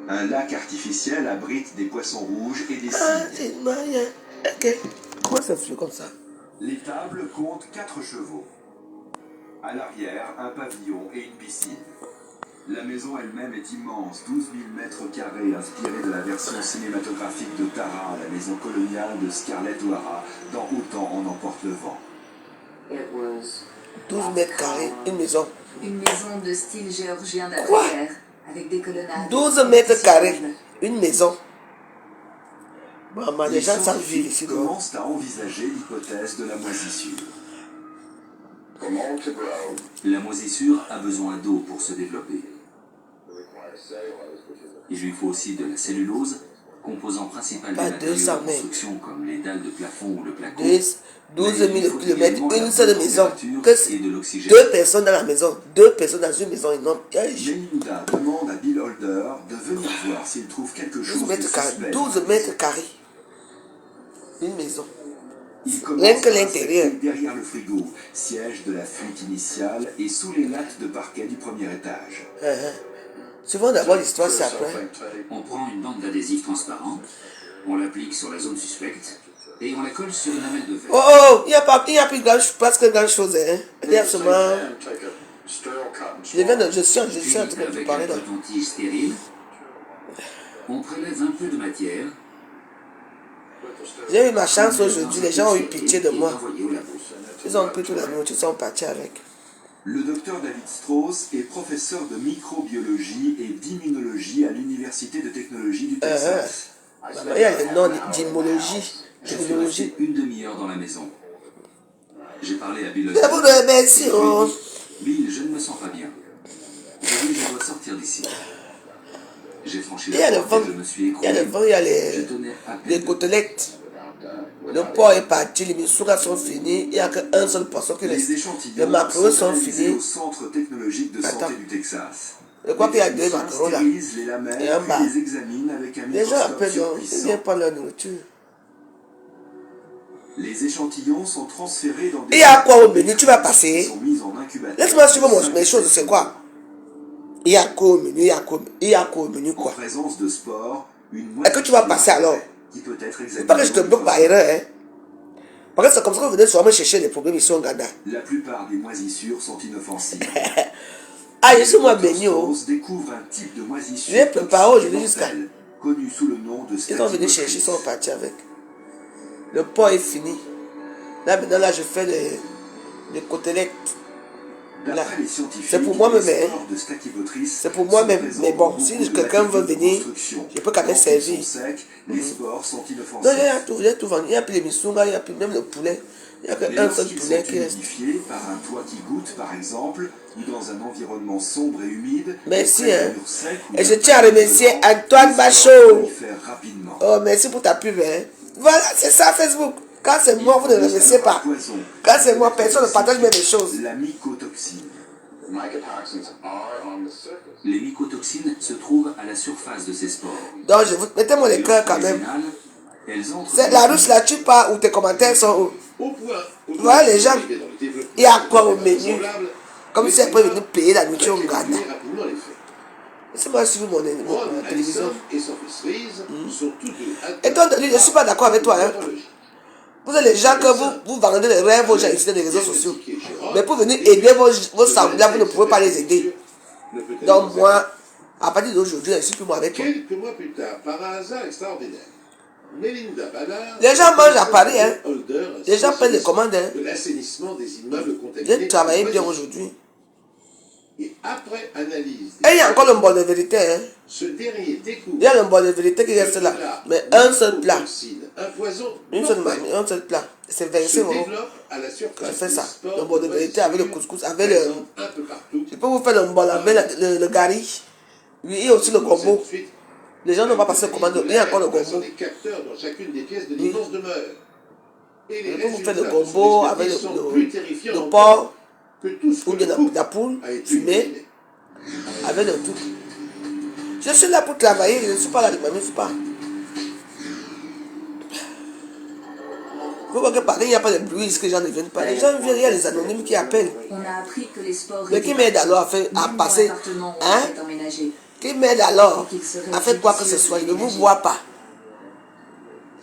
Un lac artificiel abrite des poissons rouges et des Ah, cygnes. c'est moyen. Ok. Comment ça fait comme ça? L'étable compte 4 chevaux. À l'arrière, un pavillon et une piscine. La maison elle-même est immense, 12 000 mètres carrés, inspirée de la version cinématographique de Tara, la maison coloniale de Scarlett O'Hara, dans Autant en emporte le vent. 12 mètres carrés, une maison. Une maison de style géorgien d'après-guerre, avec des colonnades. 12 mètres carrés, une maison. Maman, les Les gens savent vivre scientifiques ici dehors. commencent à envisager l'hypothèse de la moisissure. La moisissure a besoin d'eau pour se développer. Il lui faut aussi de la cellulose, composant principal des Pas matériaux 200 de mètres. construction comme les dalles de plafond ou le placo. 12 Mais il 000 faut km, également une la seule bonne maison. température et de l'oxygène. 2 personnes dans la maison. 2 personnes dans une maison énorme. Melinda demande à Bill Holder de venir voir s'il trouve quelque 12 chose de mètres carrés. suspect. 12 mètres carrés. Une maison. Il commence Rien que par l'intérieur. inspecter derrière le frigo, siège de la fuite initiale, et sous les lattes de parquet du premier étage. Souvent d'abord l'histoire c'est après. On prend une bande d'adhésif transparent, on l'applique sur la zone suspecte et on la colle sur une lamelle de verre. Oh, il n'y a plus presque grand chose. Hein. Il y a seulement. Je suis en Puis, train de avec parler un là. coton-tige stérile, on prélève un peu de matière. J'ai eu ma chance aujourd'hui, les gens ont eu pitié de moi. Envoyé au labo. Ils ont pris toute la nourriture, ils sont partis avec. Le docteur David Strauss est professeur de microbiologie et d'immunologie à l'Université de technologie du Texas. Il y a le nom d'immunologie. Je suis resté une demi-heure dans la maison. J'ai parlé à Bill. C'est pour le merci. Oh. Bill, je ne me sens pas bien. J'ai dit, je dois sortir d'ici. J'ai franchi Il y a la le porte vent, et je me suis il y écroulé. a le vent, il y a Je tenais à peine les côtelettes. Le porc est parti, les missouras sont finis. Il n'y a qu'un seul poisson qui Les reste. échantillons Les macarons sont analysés finis. au Centre technologique de Attends. santé du Texas. Je crois qu'il y a 2 Les techniciens macarons là. stérilisent les lamelles, Et en bas. puis les examinent avec un Les gens microscope appellent, non, ils surpuissant. viennent prendre leur nourriture. Les échantillons sont transférés dans des... Et il y a quoi au menu? Tu vas passer. Qui sont mis en incubateur. Laisse-moi suivre mes choses, c'est quoi? Il y a quoi au menu? Il y a quoi au menu En quoi? présence de sport, une Est-ce que tu vas passer alors? qui peut être C'est examinée. pas que je te bloque par erreur, hein. Parce que c'est comme ça que vous venez souvent me chercher les problèmes ici au Ghana. La plupart des moisissures sont inoffensives. Ah, je suis moi Le docteur béni, oh. Strauss découvre un type de moisissure Je l'ai préparé aujourd'hui toxique jusqu'à. mortelle, connu sous le nom de Ils sont venus staphylococcus. chercher, ils sont partis avec. Le porc est fini. Là, maintenant, là, je fais les côtelettes. D'après les scientifiques, C'est pour moi-même, les hein. spores de stachybotrys C'est pour moi-même. sont présents Mais bon, dans si beaucoup de quelqu'un veut matériaux de venir, construction. je peux quand même Quand ils servir. sont secs, les spores sont Non, inoffensifs. il y a tout vendu. Il y a plus les missungas, il y a plus même le poulet. Il n'y a Mais qu'un seul lorsqu'ils poulet sont qui reste. humidifiés par un toit qui goûte, par exemple, ou dans un environnement sombre et humide, Merci, près d'un hein. mur sec ou Et je d'un tiens à tapis remercier blanc, Antoine les spores Bachot. prolifèrent rapidement. Oh, merci pour ta pub, hein. Voilà, c'est ça, Facebook. Quand c'est moi, vous ne remerciez pas. Quand c'est moi, personne ne partage même les choses. La mycotoxine. Les mycotoxines se trouvent à la surface de ces spores. Donc, mettez-moi les Et cœurs quand lorsqu'elles même. inhalent, elles entrent C'est dans la le russe là, tu pars où tes commentaires sont où? Voilà les gens. Il y a quoi au menu? Comme si après venir payer la nourriture au Ghana. Laissez-moi suivre mon télévision. Et donc, je ne suis pas d'accord avec toi. Hein. Vous êtes les gens que vous vendez les rêves aux gens ici dans les réseaux sociaux. Mais pour venir aider vos semblables, vous ne pouvez pas les aider. Donc moi, à partir d'aujourd'hui, je ne suis plus moi avec toi. Quelques mois plus tard, par un hasard extraordinaire, Melinda Ballard, Les gens mangent à Paris, hein. Holder, Les gens prennent les commandes. Hein. de l'assainissement des immeubles contaminés. J'ai travaillé par bien moisissure. aujourd'hui. Et après analyse, Et il y a encore le bol de vérité. Hein. ce dernier découvre Il y a le bol de vérité qui reste là. Mais un seul plat. un poison Une seule mortel un seul plat. C'est se 25 euros. développe à la Je surface fais des ça. spores Le bol de vérité avec le couscous, avec le. présents un peu partout. Je peux vous faire le bol avec le gari. Oui, il y a aussi le gombo. Ensuite, Les gens n'ont pas passé commande. Il y a encore le passant gombo. des capteurs dans chacune des pièces de l'immense demeure. Et les Je peux vous faire le résultats de gombo cette avec expertise sont plus terrifiants le encore porc que tout ce ou que de le couple la poule a été fumée éliminé. avec le tout. Je suis là pour travailler, je ne suis pas là de m'amuser pas. Vous voyez que Paris, il n'y a pas de bruit, ce que les gens ne viennent pas. Les gens viennent, il y a les anonymes qui appellent. On a appris que les sports Mais qui m'aide alors à passer, hein? Qui m'aide alors qu'il serait à faire quoi que ce judicieux soit? de Je ne vous déménager. vois pas.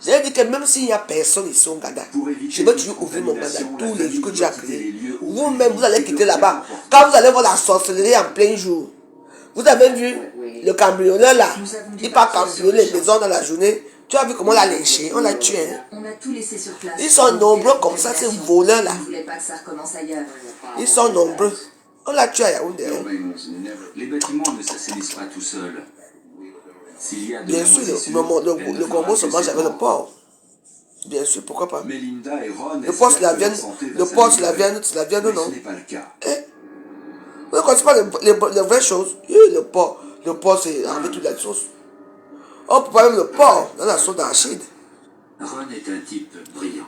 J'ai dit que même s'il n'y a personne ici au Ghana, Pour éviter je vais toute toujours ouvrir mon mandat contamination, tous la les jours que famille Dieu a doit quitter les créé. lieux au Vous-même, plus vous allez vite et quitter devrait là-bas. emporter. Quand vous allez voir la sorcellerie en plein jour, vous avez vu le cambrioleur là, Nous avons dû il part partir sur cambrioler le les champ. maisons dans la journée. Tu as vu comment on l'a lynché, on l'a tué. Hein? On a tout laissé sur place. Ils pour sont éviter nombreux la comme ça, ces contamination. voleurs-là. On ne voulait pas que ça recommence ailleurs. Ils sont nombreux. On l'a tué à Yaoundé. Hein? Les bâtiments ne s'assainissent pas tout seuls. S'il y a de Bien la sûr, moisissure, elle ne le fera gombo se que mange avec le s'étendre. porc. Bien sûr, pourquoi pas. Melinda et Ron Le porc, c'est la espèrent que leur viande. santé va Le porc, c'est la s'améliorer. viande, c'est la viande, Mais non? ce n'est pas le cas. Vous ne connaissez pas les vraies choses. Le porc. Le porc, c'est avec toute la sauce. On peut pas même le porc dans la sauce d'arachide. Ron est un type brillant.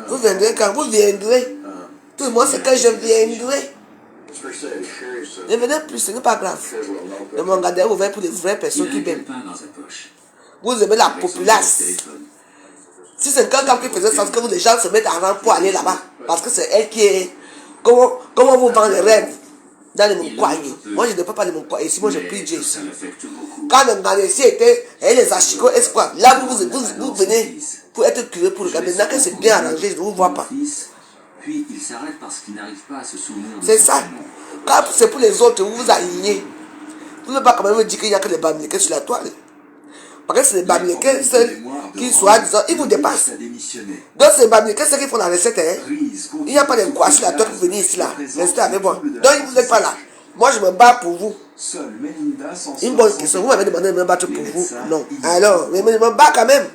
Vous viendrez quand vous viendrez. Tout le monde sait que je viendrai. Ne venez plus, ce n'est pas grave. Le Mangada est ouvert pour les vraies Il personnes qui a un viennent. calepin dans sa poche. Vous aimez la Avec son populace. téléphone. Si c'est quelqu'un qui faisait ça, c'est que vous, les gens se mettent en rang pour aller là-bas. Parce que c'est elle qui est. Comment vous vend les rêves dans les Moukwaïs? Moi, je ne peux pas les Moukwaïs. Ici, moi, je Mais prie Dieu ça ici. l'affecte beaucoup. Quand le Ghanaiens était, et les achicots espoirs, là, vous venez pour être curieux pour regarder. Maintenant que c'est bien arrangé, je ne vous vois pas. Fils, puis il s'arrête parce qu'il n'arrive pas à se souvenir de C'est son ça. prénom. Quand c'est pour les autres, vous vous alignez. Vous ne pouvez pas quand même me dire qu'il n'y a que les Bamilekés sur la toile. Parce que c'est les Bamilekés, ceux qui soient, disant, ils vous dépassent. Donc c'est les Bamilekés, ceux qui font la recette. Hein. Il n'y a pas de quoi sur la toile pour venir ici là. Restez avec moi. Donc vous n'êtes pas là. Moi je me bats pour vous. Seule Melinda s'en Une sort bonne sans question. Vous m'avez demandé de me battre Les pour vous. médecins Non. ignorent. Alors, mais je me bats quand même.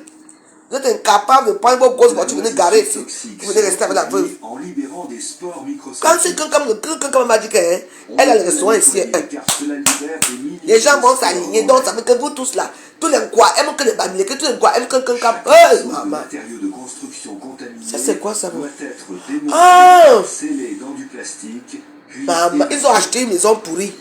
Vous êtes incapable de prendre vos grosses voitures, venir garer ici. Vous venez rester avec la veuve. En libérant des spores Quand microscopiques. c'est quelqu'un m'a dit qu'elle a le restaurant ici. Les Les gens vont s'aligner, donc ça veut que vous tous là, tous les quoi aiment que les Bamilés, que tous les quoi aiment que quelqu'un. Hey, maman! matériaux de construction contaminés Ça, c'est quoi, ça, doit vous? être démonté, Ah! scellé dans du plastique, puis Maman, ils ont acheté une maison pourrie.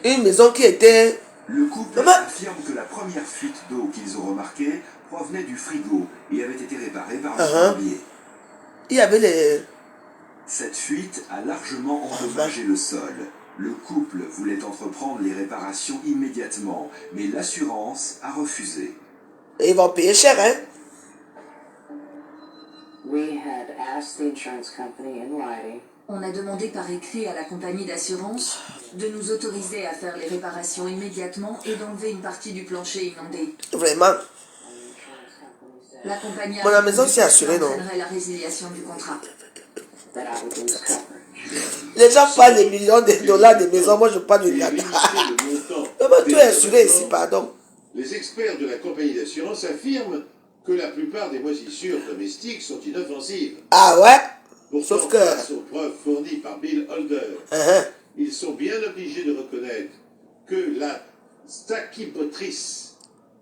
Une maison qui était. Le couple Maman. affirme que la première fuite d'eau qu'ils ont remarquée provenait du frigo et avait été réparée par le Uh-huh. plombier. Il y avait les. Cette fuite a largement endommagé le sol. Le couple voulait entreprendre les réparations immédiatement, mais l'assurance a refusé. Et ils vont payer cher, hein? We had asked the insurance company in writing. On a demandé par écrit à la compagnie d'assurance de nous autoriser à faire les réparations immédiatement et d'enlever une partie du plancher inondé. Vraiment. La compagnie a Bon, la maison, répondu c'est que assuré, cela non? entraînerait la résiliation du contrat. That I would lose coverage. Les gens parlent des millions de dollars de maisons, moi je parle de milliards. Maman, tout est assuré ici, pardon. Les experts de la compagnie d'assurance affirment que la plupart des moisissures domestiques sont inoffensives. Ah ouais? Pourtant, Sauf que. grâce aux preuves fournies par Bill Holder, Uh-huh. ils sont bien obligés de reconnaître que la stachybotrice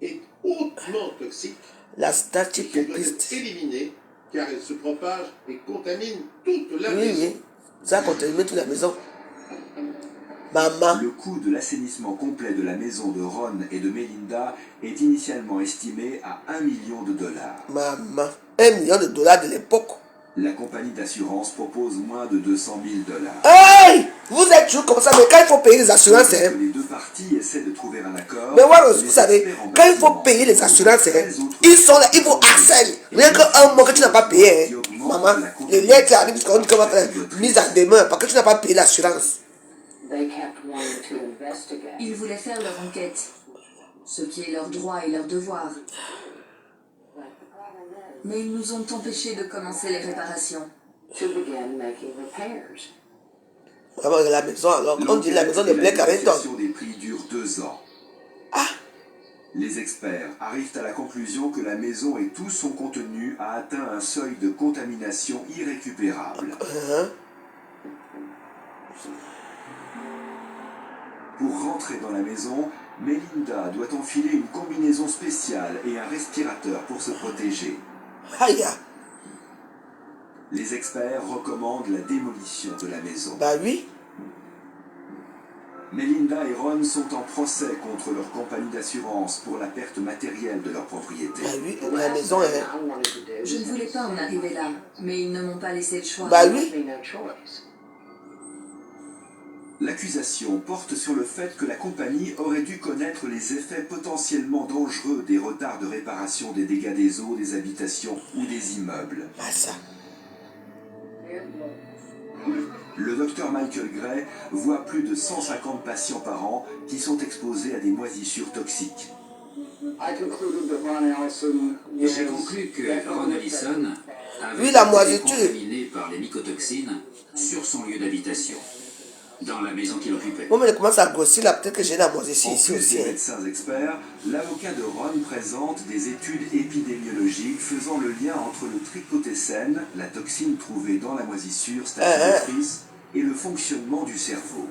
est hautement toxique La et statue qu'elle doit être popiste. éliminée car elle se propage et contamine toute la Oui, maison. oui. Ça contamine toute la maison. Maman. Le coût de l'assainissement complet de la maison de Ron et de Melinda est initialement estimé à $1 million. Maman. 1 million de dollars de l'époque. La compagnie d'assurance propose moins de $200 000. Hey! Vous êtes toujours comme ça, mais quand il faut payer les assurances, hein? Les deux parties essaient de trouver un accord. Mais voilà, Les vous savez, experts en quand il faut bâtiment payer les assurances, hein, 13 autres ils sont là, ils vous harcèlent. Rien qu'un mois que tu n'as pas payé, hein. Maman, les lettres arrivent qu'on dit qu'on va faire mise en demeure parce que tu n'as pas payé l'assurance. They kept wanting to investigate. Ils voulaient faire leur enquête, ce qui est leur droit et leur devoir. Mais ils nous ont empêchés de commencer les réparations. To begin making repairs. Maman, la maison, alors, on dit la maison de Blake La Carrington. négociation des prix dure 2 ans. Ah! Les experts arrivent à la conclusion que la maison et tout son contenu a atteint un seuil de contamination irrécupérable. Pour rentrer dans la maison, Melinda doit enfiler une combinaison spéciale et un respirateur pour se protéger. Aïe! Les experts recommandent la démolition de la maison. Bah oui. Melinda et Ron sont en procès contre leur compagnie d'assurance pour la perte matérielle de leur propriété. Bah oui, la maison est. I wanted to do Je ne voulais pas en arriver là, mais ils ne m'ont pas laissé le choix. Bah oui. me no choice. L'accusation porte sur le fait que la compagnie aurait dû connaître les effets potentiellement dangereux des retards de réparation des dégâts des eaux, des habitations ou des immeubles. Ah, ça. Le docteur Michael Gray voit plus de 150 patients par an qui sont exposés à des moisissures toxiques. J'ai conclu que Ron Allison avait Oui, la été moisiture. contaminé par les mycotoxines sur son lieu d'habitation, dans la maison qu'il occupait. Bon, mais elle commence à grossir là, peut-être que j'ai la moisissure En ici plus aussi. des Hein. médecins experts, l'avocat de Ron présente des études épidémiologiques faisant le lien entre le trichothécène, la toxine trouvée dans la moisissure staphylococcus, et le fonctionnement du cerveau.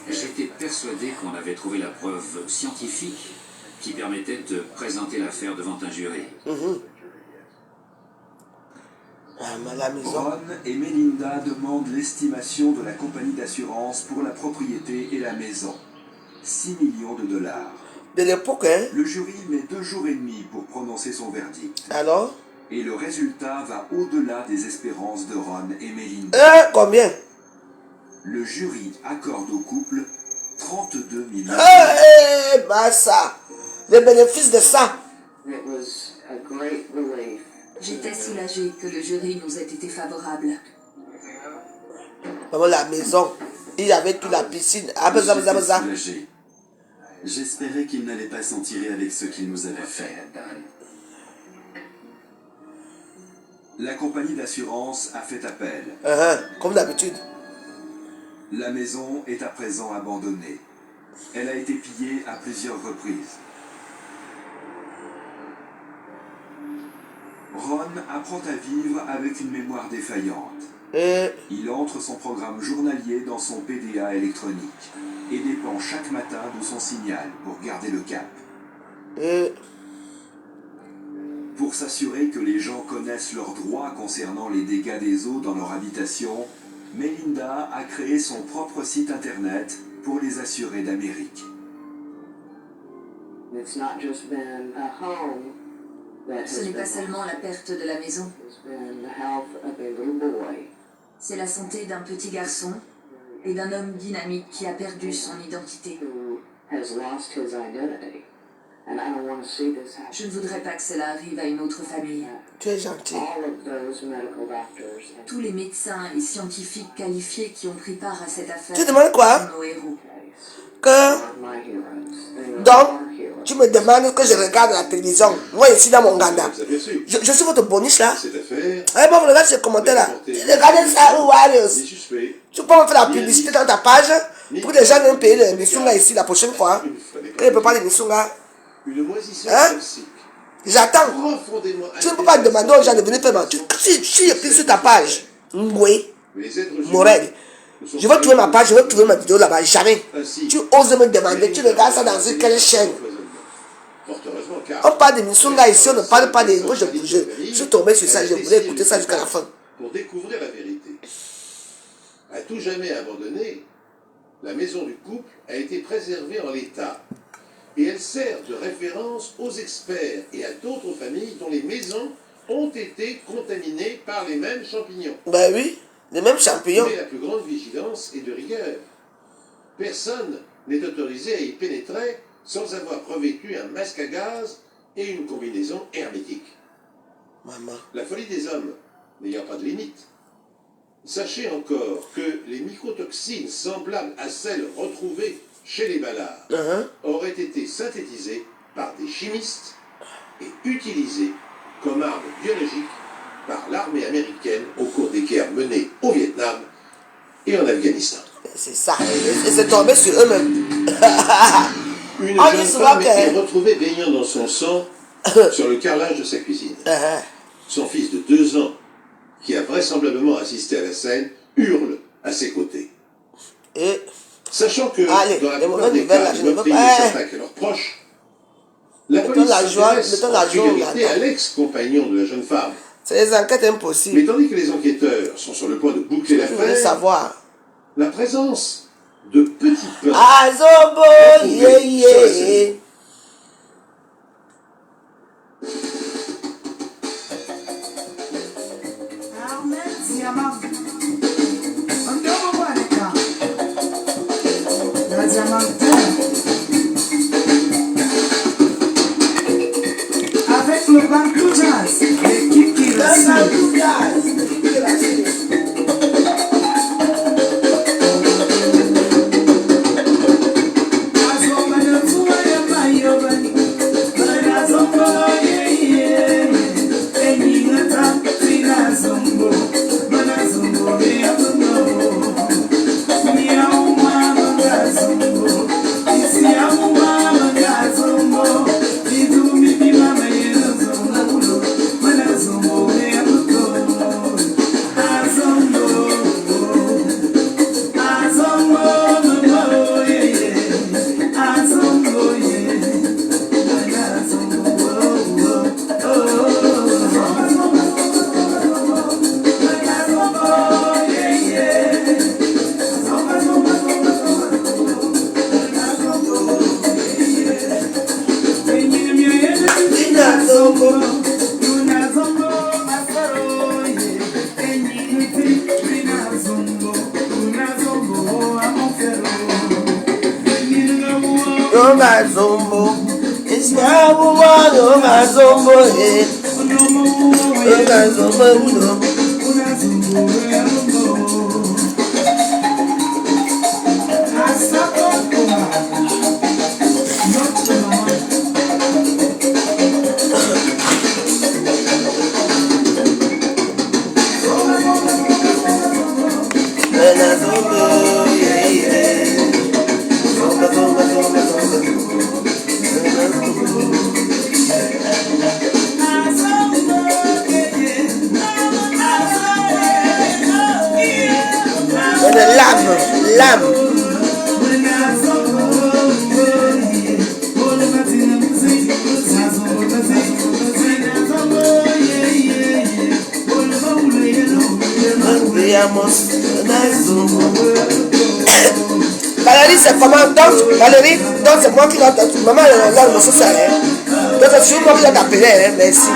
J'étais persuadé qu'on avait trouvé la preuve scientifique qui permettait de présenter l'affaire devant un jury. Ah, mais la maison. Ron et Melinda demandent l'estimation de la compagnie d'assurance pour la propriété et la maison. 6 millions de dollars. De l'époque, hein. Le jury met 2 jours et demi pour prononcer son verdict. Alors? Et le résultat va au-delà des espérances de Ron et Melinda. Combien? Le jury accorde au couple 32 millions. Bah ça. Les bénéfices de ça. It was a great relief. J'étais soulagée que le jury nous ait été favorable. Maman, la maison. Il y avait toute la piscine. Ah, bah, ça. Soulagé. J'espérais qu'il n'allait pas s'en tirer avec ce qu'il nous avait fait. La compagnie d'assurance a fait appel. Comme d'habitude. La maison est à présent abandonnée. Elle a été pillée à plusieurs reprises. Ron apprend à vivre avec une mémoire défaillante. Il entre son programme journalier dans son PDA électronique et dépend chaque matin de son signal pour garder le cap. Pour s'assurer que les gens connaissent leurs droits concernant les dégâts des eaux dans leur habitation, Melinda a créé son propre site internet pour les assurés d'Amérique. It's not just been a home that Ce has n'est pas been seulement la perte de la maison, it's been the health of a little boy. c'est la santé d'un petit garçon et d'un homme dynamique qui a perdu son identité. Who has lost his identity. And I don't want to see this happen. Je ne voudrais pas que cela arrive à une autre famille. Tu es gentil. All of those medical doctors and Tous les médecins et scientifiques qualifiés qui ont pris part à cette affaire Tu demandes quoi? sont nos héros. Que are my heroes. They are donc, our heroes. tu me demandes que je regarde la télévision. Moi, ici dans mon Ganda. Vous avez su, Je suis votre bonus là. cette affaire, Eh bon, vous regardez ces commentaires là. Regardez ça, Warriors. les suspects, Tu peux me faire la publicité dans ta page pour que les gens viennent payer l'émission là ici la prochaine fois. une fois Quand ils ne peuvent pas l'émission là. une moisissure Hein? toxique, J'attends. profondément Tu ne peux pas demander aux gens de venir faire ma. Si je clique sur ta page, oui, Mais les êtres humains Morel, ne sont je veux pas trouver ma page, je veux trouver ma vidéo là-bas. Jamais. ainsi. Tu oses me demander, tu regardes ça dans une quelle chaîne. Fort heureusement, car On parle d'émission là ici, on ne parle pas des. Moi, je suis tombé sur ça, je voulais écouter ça jusqu'à la fin. pour découvrir la vérité. À tout jamais abandonnée, la maison du couple a été préservée en l'état. Et elle sert de référence aux experts et à d'autres familles dont les maisons ont été contaminées par les mêmes champignons. Ben oui, les mêmes champignons. Mais la plus grande vigilance est de rigueur. Personne n'est autorisé à y pénétrer sans avoir revêtu un masque à gaz et une combinaison hermétique. Maman. La folie des hommes n'ayant pas de limite. Sachez encore que les mycotoxines semblables à celles retrouvées chez les Ballards auraient été synthétisées par des chimistes et utilisées comme armes biologiques par l'armée américaine au cours des guerres menées au Vietnam et en Afghanistan. C'est ça. Et c'est tombé sur eux-mêmes. Une On jeune dit souvent femme que- est retrouvée baignant dans son sang sur le carrelage de sa cuisine. Son fils de 2 ans, qui a vraisemblablement assisté à la scène, hurle à ses côtés. Et Sachant que Allez, dans la les plupart mauvaises des nouvelles, cas, là, les je ne veux meurtriers pas. s'attaquent à leurs proches, la Mettons police la joie, s'intéresse mettons en la joie, priorité là. à l'ex-compagnon de la jeune femme. c'est les enquêtes Mais impossibles. tandis que les enquêteurs sont sur le point de boucler Je voulais l'affaire, savoir. la présence de petits pains Ah, Zobo, yeah, yeah. Ahmed Diamant. Avec le Banco Jazz, l'équipe qui rassure. Valérie, c'est comment? Donc, Valérie, donc c'est moi qui dois t'appeler. Maman, là, le monsieur, ça, hein. Donc, c'est toujours moi qui dois t'appeler, hein. Merci.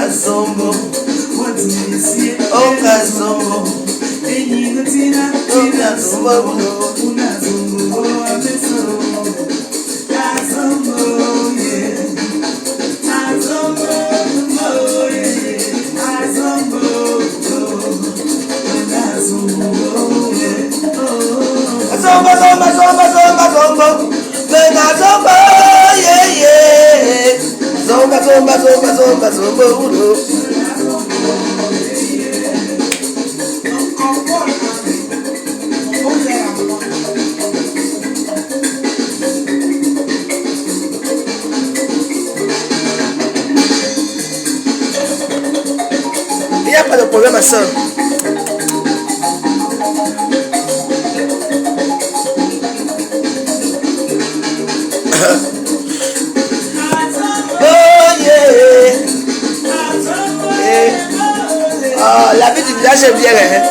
Okazombo, Okazombo, Zomba, zomba, zomba, zomba, zomba. Venga, zomba, yeah, yeah. Zomba, zomba, zomba, zomba, zomba, uno. Il n'y a pas de problème, ma soeur. La vie du village est bien, hein?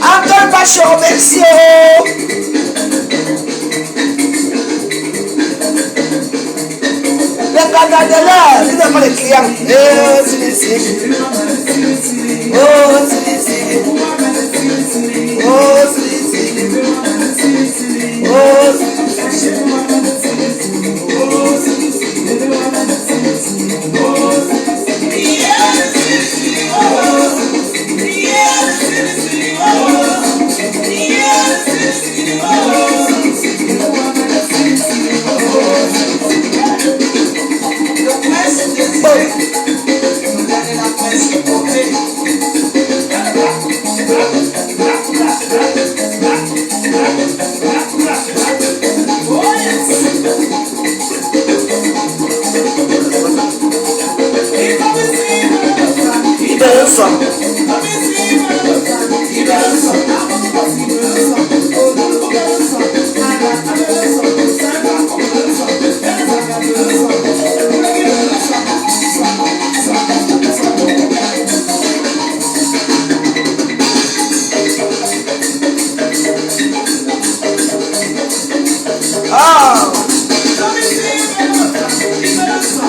Encore pas chaud, merci. Regardez-là, il n'a pas les clients. Oh, c'est ici. Oh, c'est ici. Oh, c'est ici. Oh,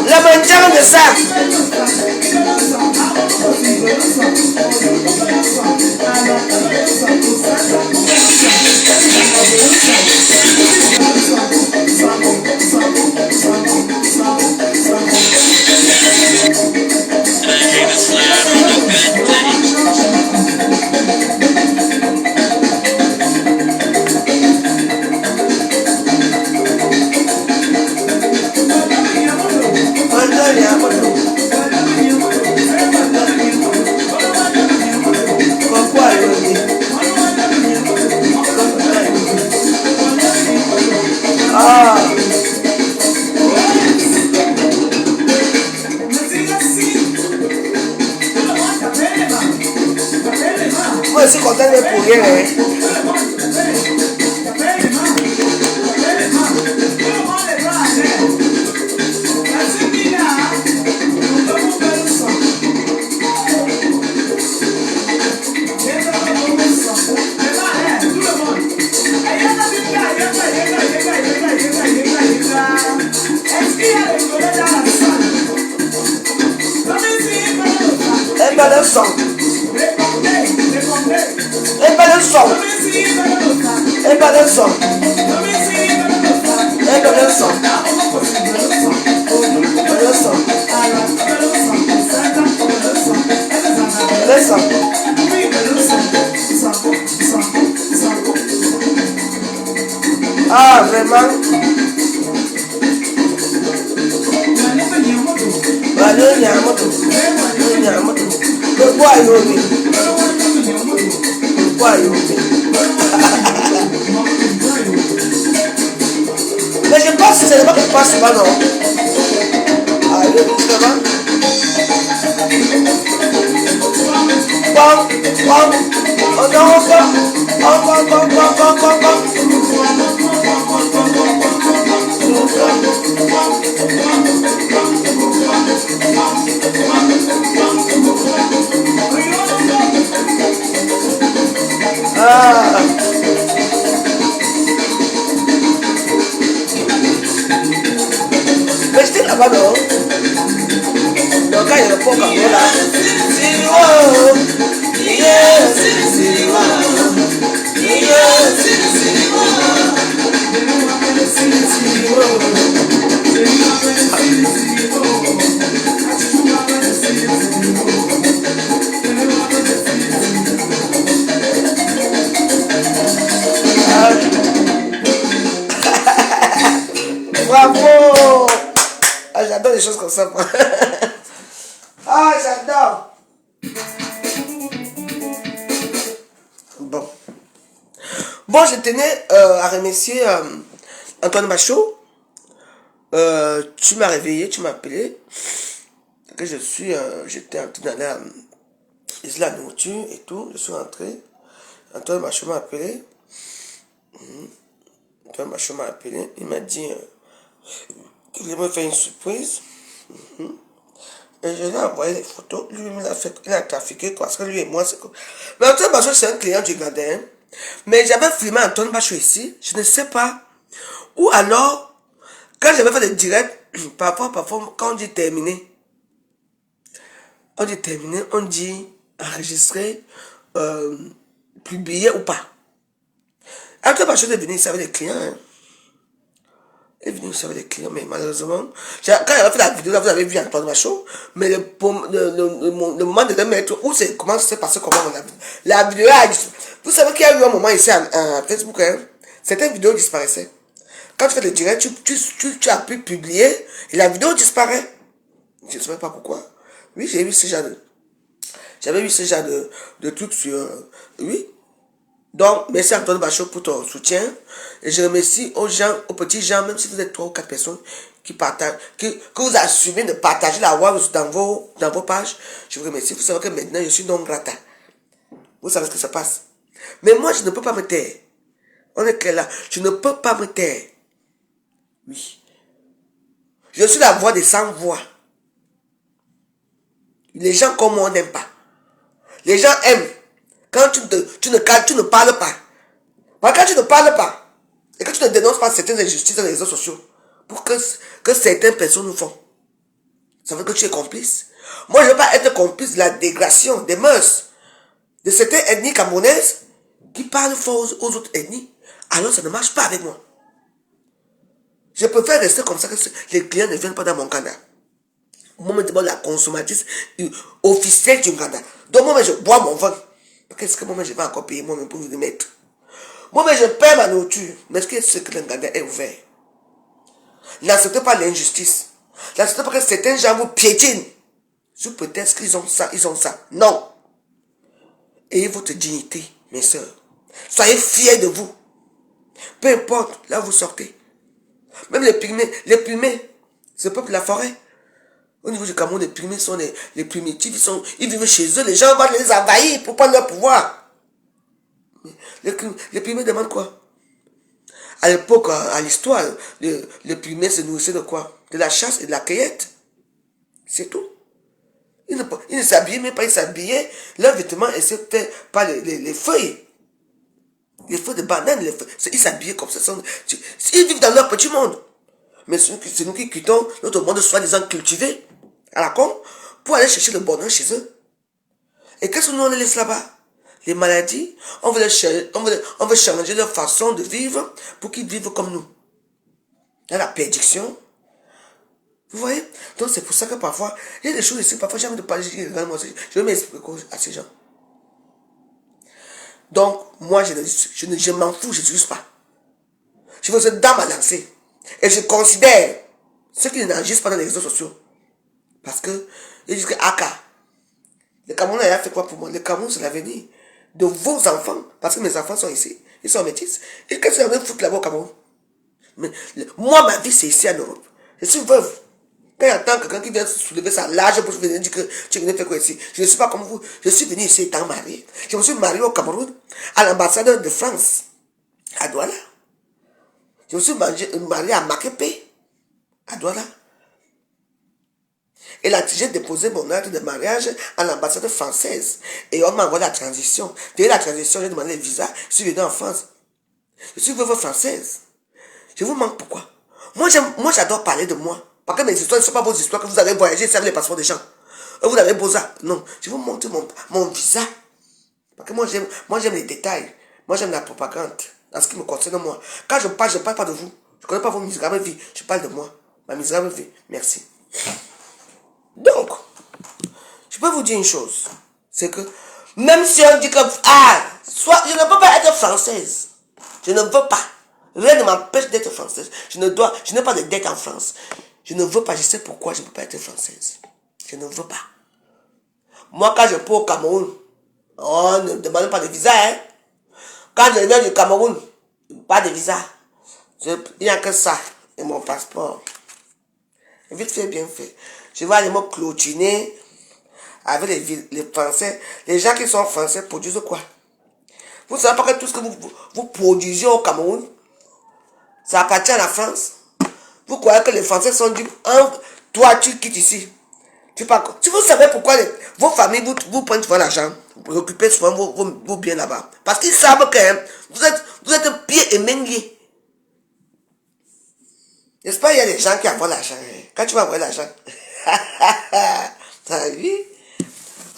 la mangiare de ça. Moi, je suis content de pour rien. Un bel son. Un bel son. Un bel son. Un bel son. Ah, vraiment? Mais je pense que c'est pas que je passe pas, non? Ah, je sais pas. drapeau au Cameroun là. Bravo! Ah, j'adore les choses comme ça. Ah, j'adore. Bon. Bon, je tenais à remercier Antoine Bachot. Tu m'as réveillé, tu m'as appelé. Que j'étais en train d'aller à la nourriture et tout. Je suis rentré. Antoine Bachot m'a appelé. Antoine Bachot m'a appelé. Il m'a dit qu'il allait me faire une surprise. Et je lui ai envoyé les photos. Lui, il a trafiqué quoi. Parce que lui et moi, c'est quoi. Mais Antoine Bachot, c'est un client du Gardien. Mais j'avais filmé Antoine Bachot ici. Je ne sais pas. Ou alors, quand j'avais fait des directs, parfois, quand on dit terminé, on dit enregistrer, publier ou pas. Antoine Bachot est venu ici avec des clients. Hein. Il est venu ici avec des clients, mais malheureusement, quand j'avais fait la vidéo, là, vous avez vu Antoine Bachot, mais le moment de le mettre, où c'est, comment c'est passé, comment on a vu. La vidéo a vous savez qu'il y a eu un moment ici à Facebook, hein, certaines vidéos disparaissaient. Quand tu fais le direct, tu as pu publier et la vidéo disparaît. Je ne sais pas pourquoi. Oui, j'ai vu ce genre de... J'avais vu ce genre de trucs sur... oui. Donc, merci Antoine Bachot pour ton soutien. Et je remercie aux gens, aux petits gens, même si vous êtes 3 ou 4 personnes qui partagent, que vous assumez de partager la voix dans vos pages. Je vous remercie. Vous savez que maintenant, je suis non grata. Vous savez ce que ça passe. Mais moi, je ne peux pas me taire. On est clair là. Je ne peux pas me taire. Oui. Je suis la voix des sans voix. Les gens comme moi n'aiment pas. Les gens aiment quand tu ne parles pas. Quand tu ne parles pas et que tu ne dénonces pas certaines injustices dans les réseaux sociaux pour que certaines personnes nous font. Ça veut dire que tu es complice. Moi, je ne veux pas être complice de la dégradation des mœurs de certaines ethnies camerounaises qui parlent fort aux autres ethnies. Alors, ça ne marche pas avec moi. Je préfère rester comme ça que les clients ne viennent pas dans mon canal. Moi, je demande la consommatrice officielle du canal. Donc, moi, je bois mon vin. Qu'est-ce que moi, je vais encore payer moi-même pour vous mettre? Moi, je paie ma nourriture. Mais est-ce que le canal est ouvert? N'acceptez pas l'injustice. N'acceptez pas que certains gens vous piétinent. Sous prétexte qu'ils ont ça, ils ont ça. Non. Ayez votre dignité, mes soeurs. Soyez fiers de vous. Peu importe, là où vous sortez. Même les pygmées, ce peuple de la forêt. Au niveau du Cameroun, les pygmées sont les primitifs, ils vivent chez eux, les gens vont les envahir pour prendre leur pouvoir. Les pygmées demandent quoi? À l'époque, à l'histoire, les pygmées se nourrissaient de quoi? De la chasse et de la cueillette. C'est tout. Ils ne s'habillaient même pas, ils s'habillaient, leurs vêtements étaient faits par les feuilles. Les feuilles de banane, ils s'habillaient comme ça. Ils vivent dans leur petit monde. Mais c'est nous qui quittons notre monde soi-disant cultivé à la con pour aller chercher le bonheur chez eux. Et qu'est-ce que nous on les laisse là-bas? Les maladies, on veut changer leur façon de vivre pour qu'ils vivent comme nous. Dans la prédiction. Vous voyez? Donc c'est pour ça que parfois, il y a des choses ici, parfois j'ai envie de parler, je vais m'expliquer à ces gens. Donc, moi je m'en fous, je ne suis pas. Je veux être dans ma lancée. Et je considère ceux qui n'agissent pas dans les réseaux sociaux. Parce que, ils disent que Aka, le Cameroun a fait quoi pour moi? Le Cameroun, c'est l'avenir de vos enfants. Parce que mes enfants sont ici. Ils sont métis. Et qu'est-ce qu'ils vont foutre là-bas au Cameroun? Mais, moi, ma vie, c'est ici en Europe. Je suis veuve. Quand il y a quelqu'un qui vient soulever sa large pour venir dire que tu venais faire quoi ici? Je ne suis pas comme vous. Je suis venu ici étant marié. Je me suis marié au Cameroun, à l'ambassade de France, à Douala. Je me suis marié à Makepe, à Douala. Et là, j'ai déposé mon acte de mariage à l'ambassade française. Et on m'a envoyé la transition. Dès la transition, j'ai demandé le visa. Je suis venu en France. Je suis veuve française. Je vous manque pourquoi? Moi, j'adore parler de moi. Parce que mes histoires ne sont pas vos histoires que vous avez voyagé avec les passeports des gens. Vous avez beau ça. Non, je vous montre mon visa. Parce que moi, j'aime les détails. Moi, j'aime la propagande. En ce qui me concerne, moi. Quand je parle pas de vous. Je ne connais pas vos misérables vies. Je parle de moi. Ma misérable vie. Merci. Donc, je peux vous dire une chose. C'est que, même si on dit que, soit, je ne peux pas être française. Je ne veux pas. Rien ne m'empêche d'être française. Je n'ai pas de dette en France. Je ne veux pas. Je sais pourquoi je ne peux pas être française. Je ne veux pas. Moi, quand je pars au Cameroun, on ne demande pas de visa, hein. Quand je viens du Cameroun, pas de visa. Il n'y a que ça et mon passeport. Vite fait, bien fait. Je vais aller me clôturer avec les Français. Les gens qui sont français produisent quoi? Vous ne savez pas que tout ce que vous produisez au Cameroun, ça appartient à la France. Vous croyez que les Français sont du... Toi, tu quittes ici. Si vous savez pourquoi vos familles vous prennent souvent l'argent, vous récupérez souvent vos biens là-bas. Parce qu'ils savent que vous êtes pieds et mains liés. N'est-ce pas, il y a des gens qui envoient l'argent. Quand tu vas envoyer l'argent, t'as vu?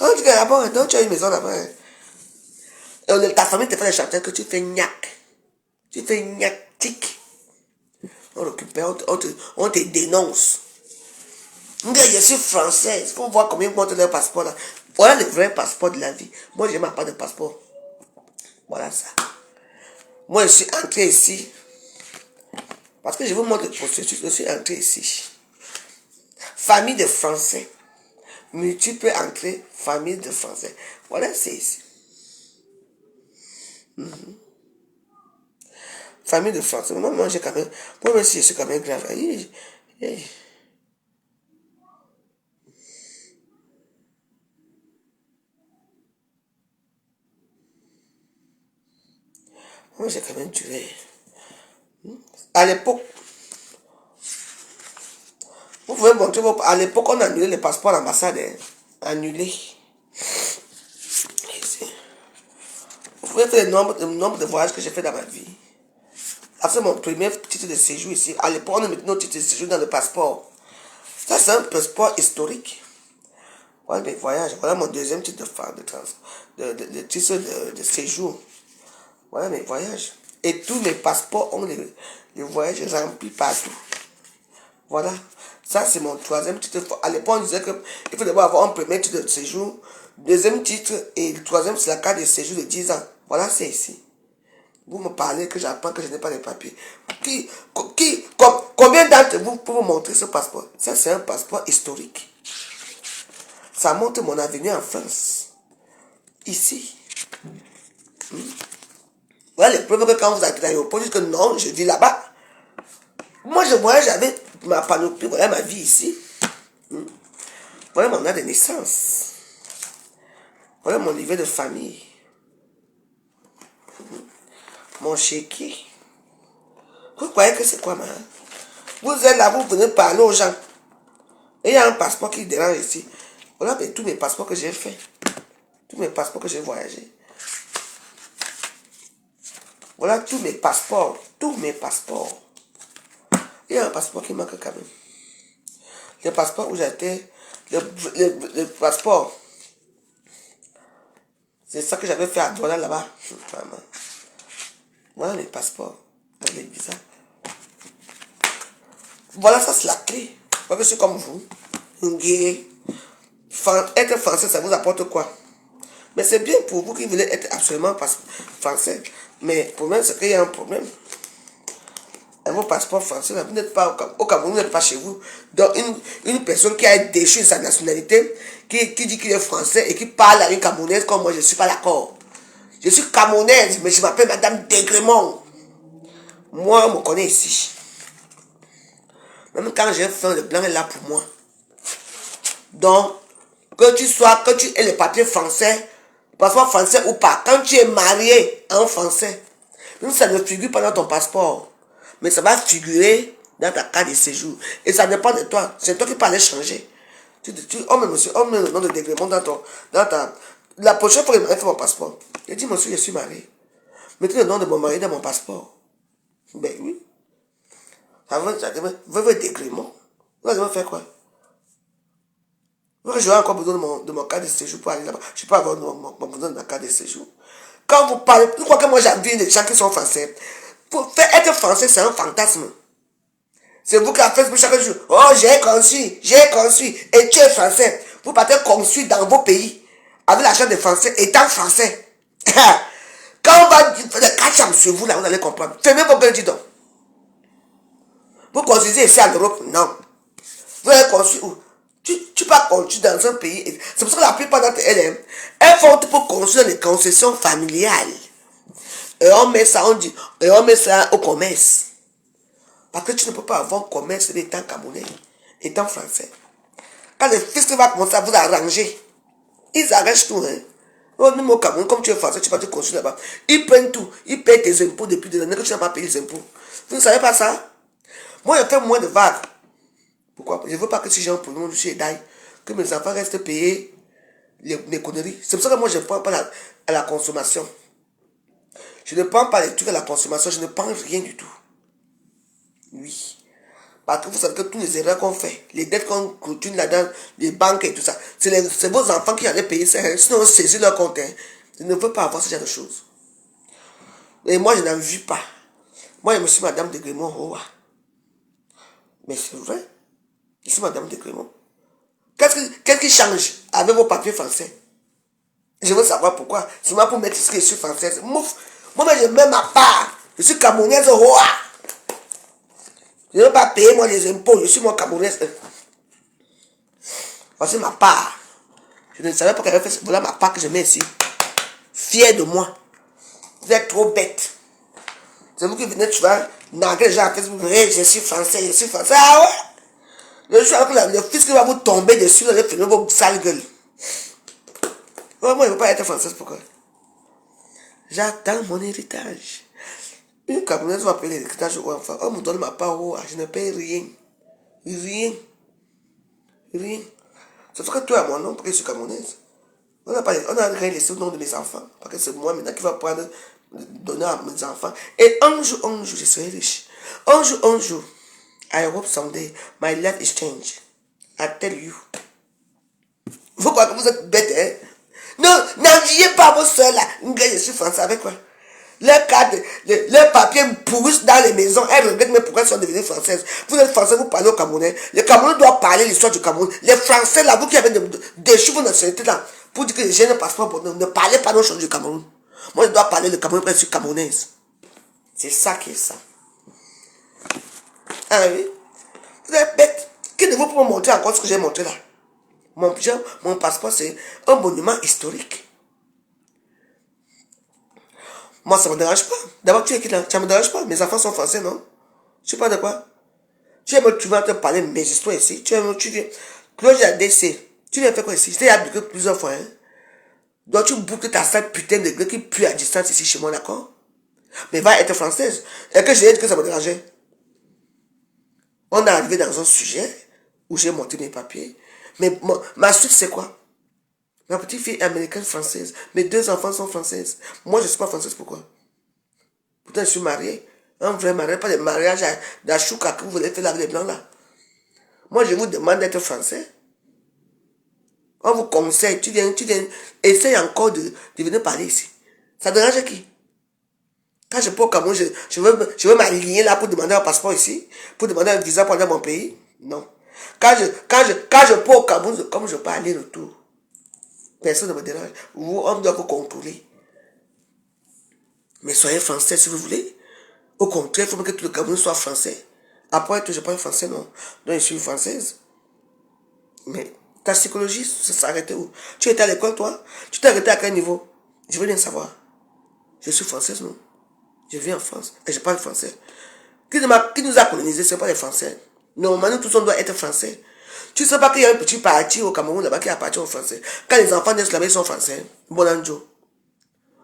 On dit que là-bas, donc tu as une maison là-bas. Et ta famille te fait des chanteurs que tu fais gnac. Tu fais gnac-tic. On récupère, on te dénonce. Je suis française. Il faut voir combien ils montrent leur passeport là. Voilà le vrai passeport de la vie. Moi, je n'ai pas de passeport. Voilà ça. Moi, je suis entré ici. Parce que je vous montre le processus. Je suis entré ici. Famille de Français. Multiple entrée, famille de Français. Voilà, c'est ici. Famille de Français. Moi, j'ai quand même... Moi, même si je suis quand même grave. Moi, j'ai quand même duré. À l'époque, vous pouvez montrer à l'époque, on a annulé les passeports à l'ambassade. Annulé. Vous pouvez faire le nombre de voyages que j'ai fait dans ma vie. Après mon premier titre de séjour ici, à l'époque, on a mis notre titre de séjour dans le passeport. Ça, c'est un passeport historique. Voilà mes voyages. Voilà mon deuxième titre de titre de séjour. Voilà mes voyages. Et tous mes passeports ont les voyages remplis partout. Voilà. Ça, c'est mon troisième titre. À l'époque, on disait qu'il faut d'abord avoir un premier titre de séjour, deuxième titre, et le troisième, c'est la carte de séjour de 10 ans. Voilà, c'est ici. Vous me parlez que j'apprends que je n'ai pas de papiers. Combien d'entre vous pour vous montrer ce passeport? Ça, c'est un passeport historique. Ça montre mon avenir en France. Ici. Voilà les preuves que quand vous arrivez à l'aéroport, vous dites que non, je vis là-bas. Moi, je voyage avec ma panoplie. Voilà ma vie ici. Voilà mon âge de naissance. Voilà mon niveau de famille. Mon chéquier. Vous croyez que c'est quoi, man? Vous êtes là, vous venez parler aux gens. Et il y a un passeport qui dérange ici. Voilà tous mes passeports que j'ai fait. Tous mes passeports que j'ai voyagé. Voilà tous mes passeports. Tous mes passeports. Il y a un passeport qui manque quand même. Le passeport où j'étais... Le passeport. C'est ça que j'avais fait à Douala là-bas. Voilà les passeports. Avec les visas. Voilà, ça c'est la clé. Moi je suis comme vous. Être français, ça vous apporte quoi? Mais c'est bien pour vous qui voulez être absolument français. Mais le problème, c'est qu'il y a un problème. Et vos passeports français, là, vous n'êtes pas au Cameroun, vous n'êtes pas chez vous. Donc, une personne qui a déchu sa nationalité, qui dit qu'il est français et qui parle à une Camerounaise comme moi, je ne suis pas d'accord. Je suis Camerounaise, mais je m'appelle Madame Degremont. Moi, on me connaît ici. Même quand j'ai faim, le blanc est là pour moi. Donc, que tu aies le papier français, passeport français ou pas, quand tu es marié à un français, même ça ne figure pas dans ton passeport, mais ça va figurer dans ta carte de séjour. Et ça dépend de toi. C'est toi qui peux aller changer. On met le nom de Degremont dans ta... La prochaine fois que je vais faire mon passeport, je dis, monsieur, je suis marié. Mettez le nom de mon mari dans mon passeport. Ben oui. Ça veut Degremont. Vous allez me faire quoi? J'aurai encore besoin de mon carte de séjour pour aller là-bas. Je peux avoir mon besoin de ma carte de séjour. Quand vous parlez, vous croyez que moi j'envie des gens qui sont français. Pour faire être français, c'est un fantasme. C'est vous qui avez fait chaque jour. Oh, j'ai construit. Et tu es français. Vous partez construire dans vos pays. Avec l'argent des Français, étant français. Quand on va faire des catch sur vous, là, vous allez comprendre. Fermez vos gueules, dis donc. Vous construisez ici en Europe? Non. Vous allez construire où? Tu peux construire dans un pays. C'est pour ça que la plupart d'entre elles, elles font tout pour construire les concessions familiales. Et on met ça, au commerce. Parce que tu ne peux pas avoir un commerce étant camerounais, étant français. Quand le fisc va commencer à vous arranger, ils arrangent tout. Hein. Même au Cameroun, comme tu es français, tu vas te construire là-bas. Ils prennent tout. Ils payent tes impôts depuis des années que tu n'as pas payé les impôts. Vous ne savez pas ça? Moi, je fais moins de vagues. Pourquoi? Je ne veux pas que si j'ai un problème, je suis d'ail, que mes enfants restent payés les conneries. C'est pour ça que moi, je ne prends pas à la consommation. Je ne prends pas les trucs à la consommation, je ne prends rien du tout. Oui. Parce que vous savez que tous les erreurs qu'on fait, les dettes qu'on continue là-dedans, les banques et tout ça, c'est vos enfants qui allaient payer ça. Sinon, on saisit leur compte. Hein. Je ne veux pas avoir ce genre de choses. Et moi, je n'en vis pas. Moi, je me suis Madame de Grémont. Oh, mais c'est vrai. Je suis Madame de Grémont. Qu'est-ce qui change avec vos papiers français? Je veux savoir pourquoi. C'est moi pour mettre ce que je suis française. Mouf. Moi, je mets ma part. Je suis camerounaise. Oh, je ne veux pas payer moi les impôts. Je suis mon camerounaise. Voici ma part. Je ne savais pas qu'elle avait fait. Voilà ma part que je mets ici. Fier de moi. Vous êtes trop bête. C'est vous qui venez, tu vas narguer les gens à Facebook. Je suis français, Ah ouais? Le jour avec le fils qui va vous tomber dessus, vous allez fermer vos sales gueules. Oh, moi, je ne veux pas être française. Pourquoi? J'attends mon héritage. Une Camerounaise va payer l'héritage aux enfants. On me donne ma part. Oh, je ne paye rien. Rien. C'est parce que toi et mon nom, parce que je suis Camerounaise. On n'a rien laissé au nom de mes enfants. Parce que c'est moi maintenant qui va prendre, donner à mes enfants. Et un jour, je serai riche. Un jour, I hope someday my life is changed. I tell you. Vous croyez que vous êtes bête, hein? Non, n'enviez pas vos soeurs là. Je suis français avec quoi? Les papiers pourrissent dans les maisons. Elles regrettent même pourquoi elles sont devenues françaises. Vous êtes français, vous parlez au Camerounais. Le Cameroun doit parler l'histoire du Cameroun. Les Français là, vous qui avez déchu vos nationalités là, pour dire que j'ai un passeport pour nous, ne parlez pas nos choses du Cameroun. Moi, je dois parler le Cameroun parce que je suis camerounaise. C'est ça qui est ça. Ah oui? Vous êtes bête. Qui ne vous peut me montrer encore ce que j'ai montré là? Mon passeport, c'est un monument historique. Moi, ça ne me dérange pas. D'abord, tu es qui là? Ça ne me dérange pas. Mes enfants sont français, non? Je sais pas de quoi. Tu vas te parler de mes histoires ici. Tu viens. Claude ADC. Tu viens faire quoi ici? Je t'ai habitué plusieurs fois. Hein? Donc, tu boucles ta sale putain de gueule qui pue à distance ici chez moi, d'accord? Mais va être française. Et que j'ai dit que ça me dérangeait. On est arrivé dans un sujet où j'ai monté mes papiers. Mais ma suite, c'est quoi? Ma petite fille est américaine française. Mes 2 enfants sont françaises. Moi, je ne suis pas française. Pourquoi? Pourtant, je suis mariée. Un vrai mariage, pas de mariage d'achouka que vous voulez faire avec les blancs là. Moi, je vous demande d'être français. On vous conseille. Tu viens. Essaye encore de venir parler ici. Ça dérange qui? Quand je peux au Cameroun, je veux m'aligner là pour demander un passeport ici. Pour demander un visa pour aller dans mon pays. Non. Quand je peux au Cameroun, comme je peux aller retour. Personne ne me dérange. On doit vous contrôler. Mais soyez français si vous voulez. Au contraire, il faut que tout le Cameroun soit français. Après, je parle français, non. Donc, je suis française. Mais ta psychologie, ça s'est arrêté où? Tu étais à l'école, toi? Tu t'es arrêté à quel niveau? Je veux bien savoir. Je suis française, non? Je vis en France et je parle français. Qui nous a colonisés, ce n'est pas les Français. Normalement, nous tous, on doit être français. Tu ne sais pas qu'il y a un petit parti au Cameroun là-bas qui appartient aux Français. Quand les enfants naissent là-bas, ils sont français. Bonanjo.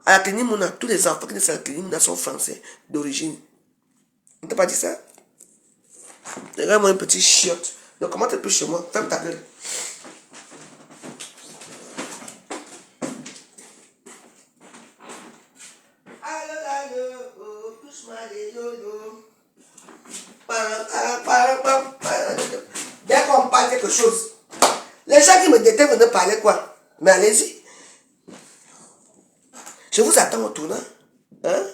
À la clinique Mouna, tous les enfants qui naissent à la clinique Mouna sont français d'origine. On t'a pas dit ça? Regarde-moi un petit chiotte. Donc comment t'es plus chez moi? Ferme ta gueule. Dès qu'on parle quelque chose, les gens qui me détestent ne parlent quoi? Mais allez-y. Je vous attends au tournant. Hein?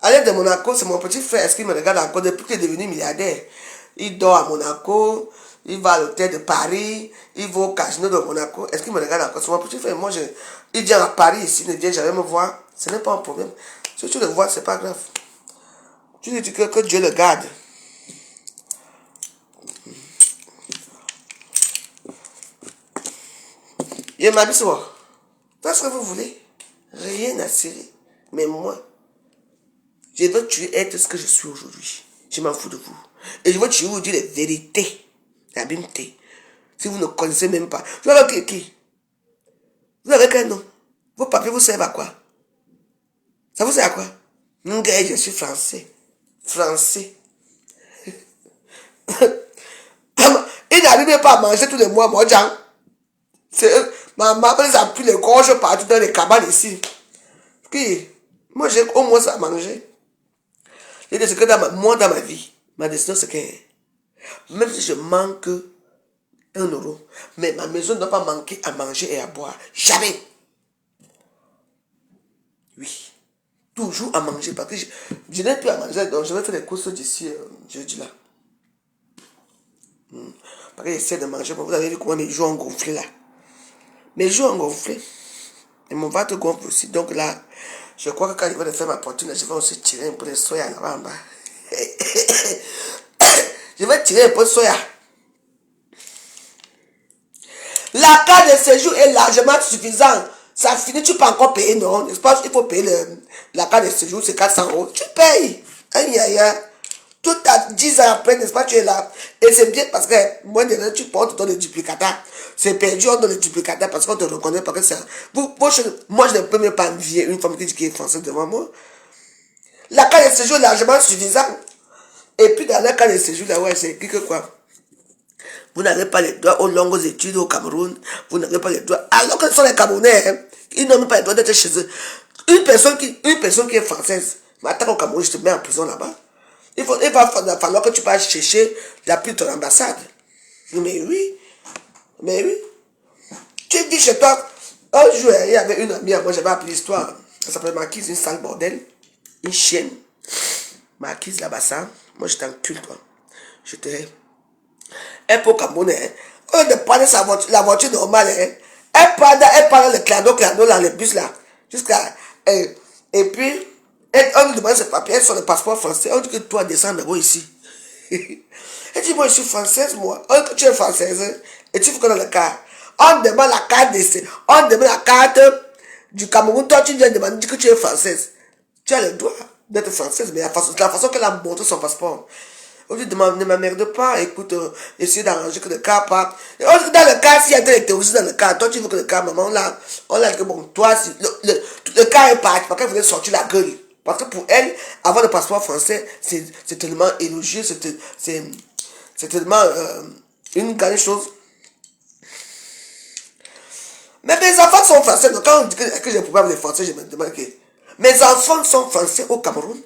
Allez de Monaco, c'est mon petit frère. Est-ce qu'il me regarde encore depuis qu'il est devenu milliardaire? Il dort à Monaco, il va à l'hôtel de Paris, il va au casino de Monaco. Est-ce qu'il me regarde encore? C'est mon petit frère. Moi, il vient à Paris ici, il ne vient jamais me voir. Ce n'est pas un problème. Si tu le vois, ce n'est pas grave. Tu dis que Dieu le garde. Il m'a dit ça. Faites ce que vous voulez. Rien à cirer. Mais moi, je veux tuer être ce que je suis aujourd'hui. Je m'en fous de vous. Et je veux tuer vous dire les vérités. La vérité. Si vous ne connaissez même pas. Vous avez qui? Vous avez quel nom? Vos papiers vous servent à quoi? Ça vous sert à quoi? Je suis français. Français. Il n'arrive même pas à manger tous les mois, moi, Jean. Ma maman les a pris les gorges partout dans les cabanes ici. Puis, moi, j'ai au moins ça à manger. Et de ce que moi, dans ma vie, ma destinée, c'est que même si je manque 1 euro, mais ma maison ne doit pas manquer à manger et à boire. Jamais. Oui. Toujours à manger. Parce que je n'ai plus à manger, donc je vais faire les courses d'ici jeudi là. Parce que j'essaie de manger. Vous avez vu comment mes joues ont gonflé là. Mes joues ont gonflé. Et mon ventre gonfle aussi. Donc là, je crois que quand je vais faire ma poitrine, je vais aussi tirer un peu de soya là-bas en bas. Je vais tirer un peu de soya. La carte de séjour est largement suffisante. Ça finit, tu peux encore payer, non? Je pense qu'il faut payer la carte de séjour, c'est 400 €. Tu payes. Aïe, aïe, aïe. Tout à 10 ans après, n'est-ce pas, tu es là. Et c'est bien parce que, moi, tu portes ton duplicata. C'est perdu, on donne le duplicata parce qu'on te reconnaît. Parce que c'est. Moi, je ne peux même pas envier une femme qui est française devant moi. La carte de séjour est largement suffisante. Et puis, dans la carte de séjour, là, ouais, c'est écrit que quoi? Vous n'avez pas les droits aux longues études au Cameroun. Vous n'avez pas les droits. Alors que ce sont les Camerounais, hein, ils n'ont même pas les droits d'être chez eux. Une personne qui est française, m'attaque au Cameroun, je te mets en prison là-bas. Il va falloir que tu passes chercher l'appui de ton ambassade. Mais oui. Mais oui. Tu dis chez toi, un jour, il y avait une amie, moi j'avais appris l'histoire. Elle s'appelait Marquise, une sale bordel. Une chienne. Marquise là-bas, ça. Moi j'étais en culte, quoi. J'étais. Elle peut Camerounais. Au lieu de prendre la voiture normale, elle prend le clando là, le bus là. Jusqu'à. Et puis. On lui demande ses papiers sur le passeport français. On dit que toi, descends d'abord ici. Elle dit, moi, je suis française, moi. On dit que tu es française. Et tu fais que dans le cas. On demande la carte d'essai. On demande la carte du Cameroun. Toi, tu viens demander que tu es française. Tu as le droit d'être française, mais la façon qu'elle a montré son passeport. On lui demande, ne m'emmerde pas. Écoute, essaye d'arranger que le cas part. Et on dit que dans le cas, s'il y a des terroristes dans le cas, toi, tu veux que le cas, maman, on l'a dit que bon, toi, le cas est parti. Parce qu'elle voulait sortir la gueule. Parce que pour elle, avoir le passeport français, c'est tellement élogieux, c'est tellement une grande chose. Mais mes enfants sont français. Donc quand on dit que j'ai problème avec les Français, je me demande que mes enfants sont français au Cameroun.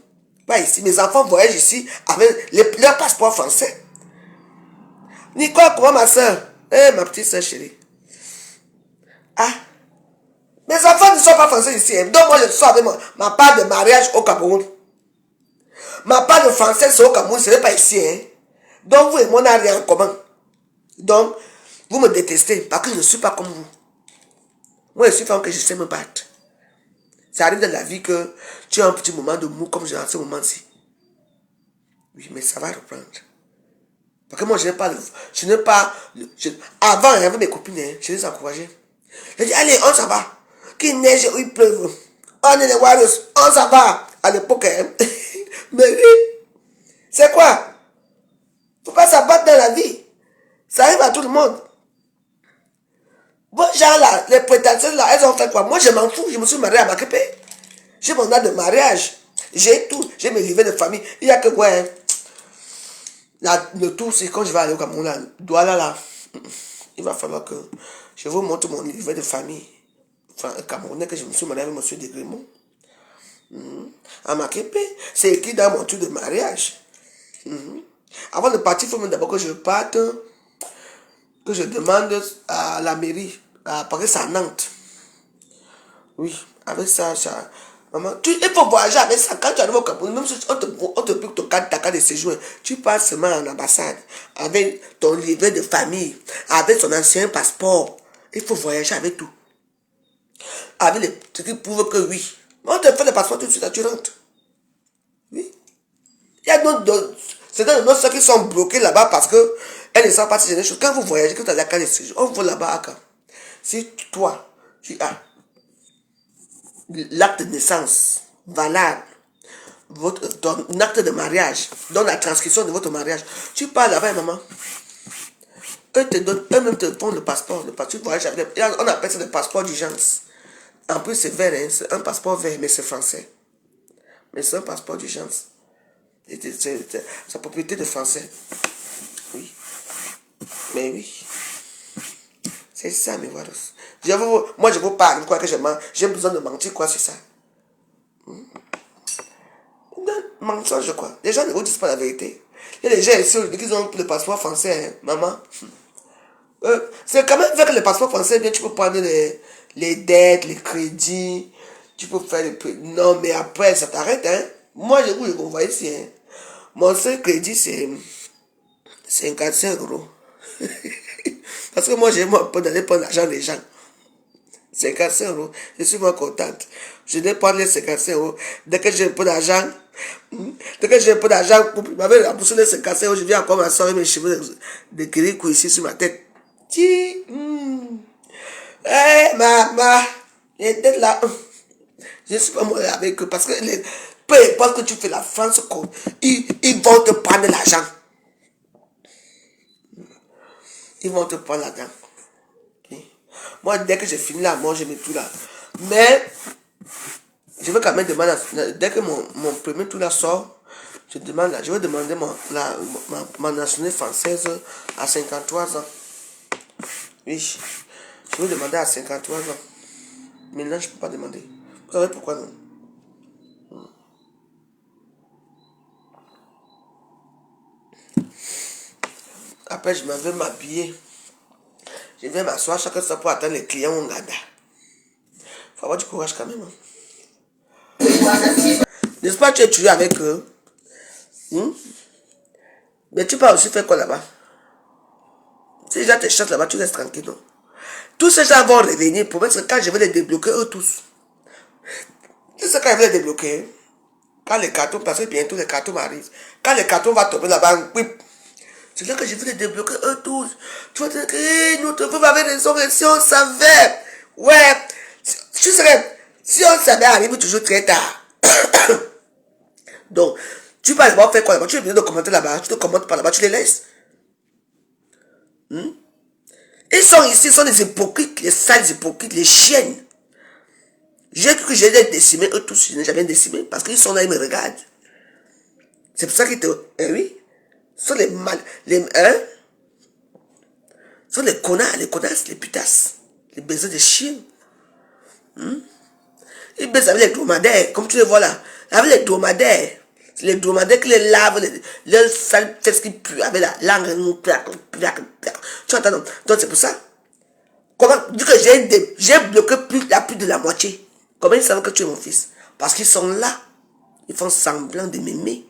Pas ici. Mes enfants voyagent ici avec leur passeport français. Nicole, comment ma soeur? Ma petite soeur chérie. Ah. Mes enfants ne sont pas français ici. Hein. Donc moi je sors avec ma part de mariage au Cameroun. Ma part de français c'est au Cameroun, ce n'est pas ici. Hein. Donc vous et moi on n'a rien en commun. Donc vous me détestez parce que je ne suis pas comme vous. Moi je suis femme que je sais me battre. Ça arrive dans la vie que tu as un petit moment de mou comme j'ai dans ce moment-ci. Oui, mais ça va reprendre. Parce que moi je n'ai pas... Avant, avec mes copines, hein, je les encourageais. Je dis, allez, on s'en va. Qu'il neige ou il pleuve. On est les Warriors, on s'en va. À l'époque, hein. Mais oui. C'est quoi? Faut pas s'abattre dans la vie. Ça arrive à tout le monde. Bon, genre là, les prétentieuses là, elles ont fait quoi? Moi, je m'en fous. Je me suis marié à Makepe. J'ai mon âge de mariage. J'ai tout. J'ai mes livrets de famille. Il n'y a que quoi, hein? Le tout, c'est quand je vais aller au Cameroun, là, Douala, là. Il va falloir que je vous montre mon livret de famille. Enfin, un Camerounais que je me suis marié avec M. Degremont. À Makepe. C'est écrit dans mon tour de mariage. Avant de partir, il faut même d'abord que je parte que je demande à la mairie, à Paris, c'est à Nantes. Oui, avec ça, maman, il faut voyager avec ça. Quand tu arrives au Cameroun, même si on te pique ta carte de séjour, tu pars seulement en ambassade, avec ton livret de famille, avec ton ancien passeport. Il faut voyager avec tout. Avec les trucs qui prouvent que oui. On te fait le passeport tout de suite, tu rentres. Oui. Il y a d'autres. C'est dans nos soeurs qui sont bloqués là-bas parce qu'elles ne savent pas si c'est des choses. Quand vous voyagez, quand tu as la carte de séjour, on va là-bas à quand? Si toi, tu as l'acte de naissance valable, ton acte de mariage, dans la transcription de votre mariage, tu pars là-bas, maman. Eux-mêmes te font le passeport. Tu voyages avec, on appelle ça le passeport d'urgence. En plus, c'est vert, hein, c'est un passeport vert, mais c'est français. Mais c'est un passeport d'urgence. C'est sa propriété de français. Oui. Mais oui. C'est ça, mes voix. Moi, je vous parle, quoi que je mens. J'ai besoin de mentir, quoi, c'est ça. Mensonge, quoi. Les gens ne vous disent pas la vérité. Il y a des gens ici qui ont le passeport français, hein, maman. C'est quand même avec le passeport français, bien, tu peux prendre les dettes, les crédits, tu peux faire les... Non, mais après, ça t'arrête, hein. Moi, je vous vois ici, hein. Mon seul crédit, c'est 55 €. Parce que moi, j'aime un peu d'aller prendre l'argent des gens. 55 €. Je suis moins contente. Je n'ai pas les 55 €. Dès que j'ai un peu d'argent, vous m'avez remboursé les 55 €, je viens encore m'asseoir mes cheveux de gris ici sur ma tête. Maman, les têtes là. Je ne suis pas moi avec eux parce que peu importe que tu fais la France, ils vont te prendre l'argent. Ils vont te prendre l'argent. Moi, dès que j'ai fini là, moi, je mets tout là. Mais, je veux quand même demander, dès que mon premier tour là sort, je vais demander ma nationalité française à 53 ans. Oui, je vais demander à 53 ans. Maintenant, je ne peux pas demander. Vous savez pourquoi non? Après, je m'en vais m'habiller. Je viens m'asseoir chaque fois pour attendre les clients au Nganda. Il faut avoir du courage quand même. Hein. N'est-ce pas, tu es tué avec eux? Mais tu peux aussi faire quoi là-bas? Si les gens te chassent là-bas, tu restes tranquille, non? Tous ces gens vont revenir pour mettre quand je vais les débloquer, eux tous. C'est ça quand je vais les débloquer. Quand les cartons, parce que bientôt les cartons m'arrivent. Quand les cartons vont tomber là-bas, c'est là que je vais les débloquer, eux tous. Tu vas te dire, notre veuve avait raison, et si on savait, ouais, si on savait, arrive toujours très tard. Donc, tu vas d'abord faire quoi là-bas? Tu es besoin de commenter là-bas, tu te commentes pas là-bas, tu les laisses. Ils sont ici, ils sont des hypocrites, les sales hypocrites, les chiennes. J'ai cru que j'allais décimer, eux tous, je n'ai jamais décimé, parce qu'ils sont là, ils me regardent. C'est pour ça qu'ils te... oui. Ce sont les mal... ce sont les connards, les connasses, les putasses, les baisers de chiens. Ils baissent avec les dromadaires, comme tu les vois là. Avec les dromadaires. C'est les dromadaires qui les lavent, leurs sales fesses qui puent avec la langue. Tu entends, donc c'est pour ça. Comment, vu que j'ai bloqué plus de la moitié. Comment ils savent que tu es mon fils? Parce qu'ils sont là. Ils font semblant de m'aimer.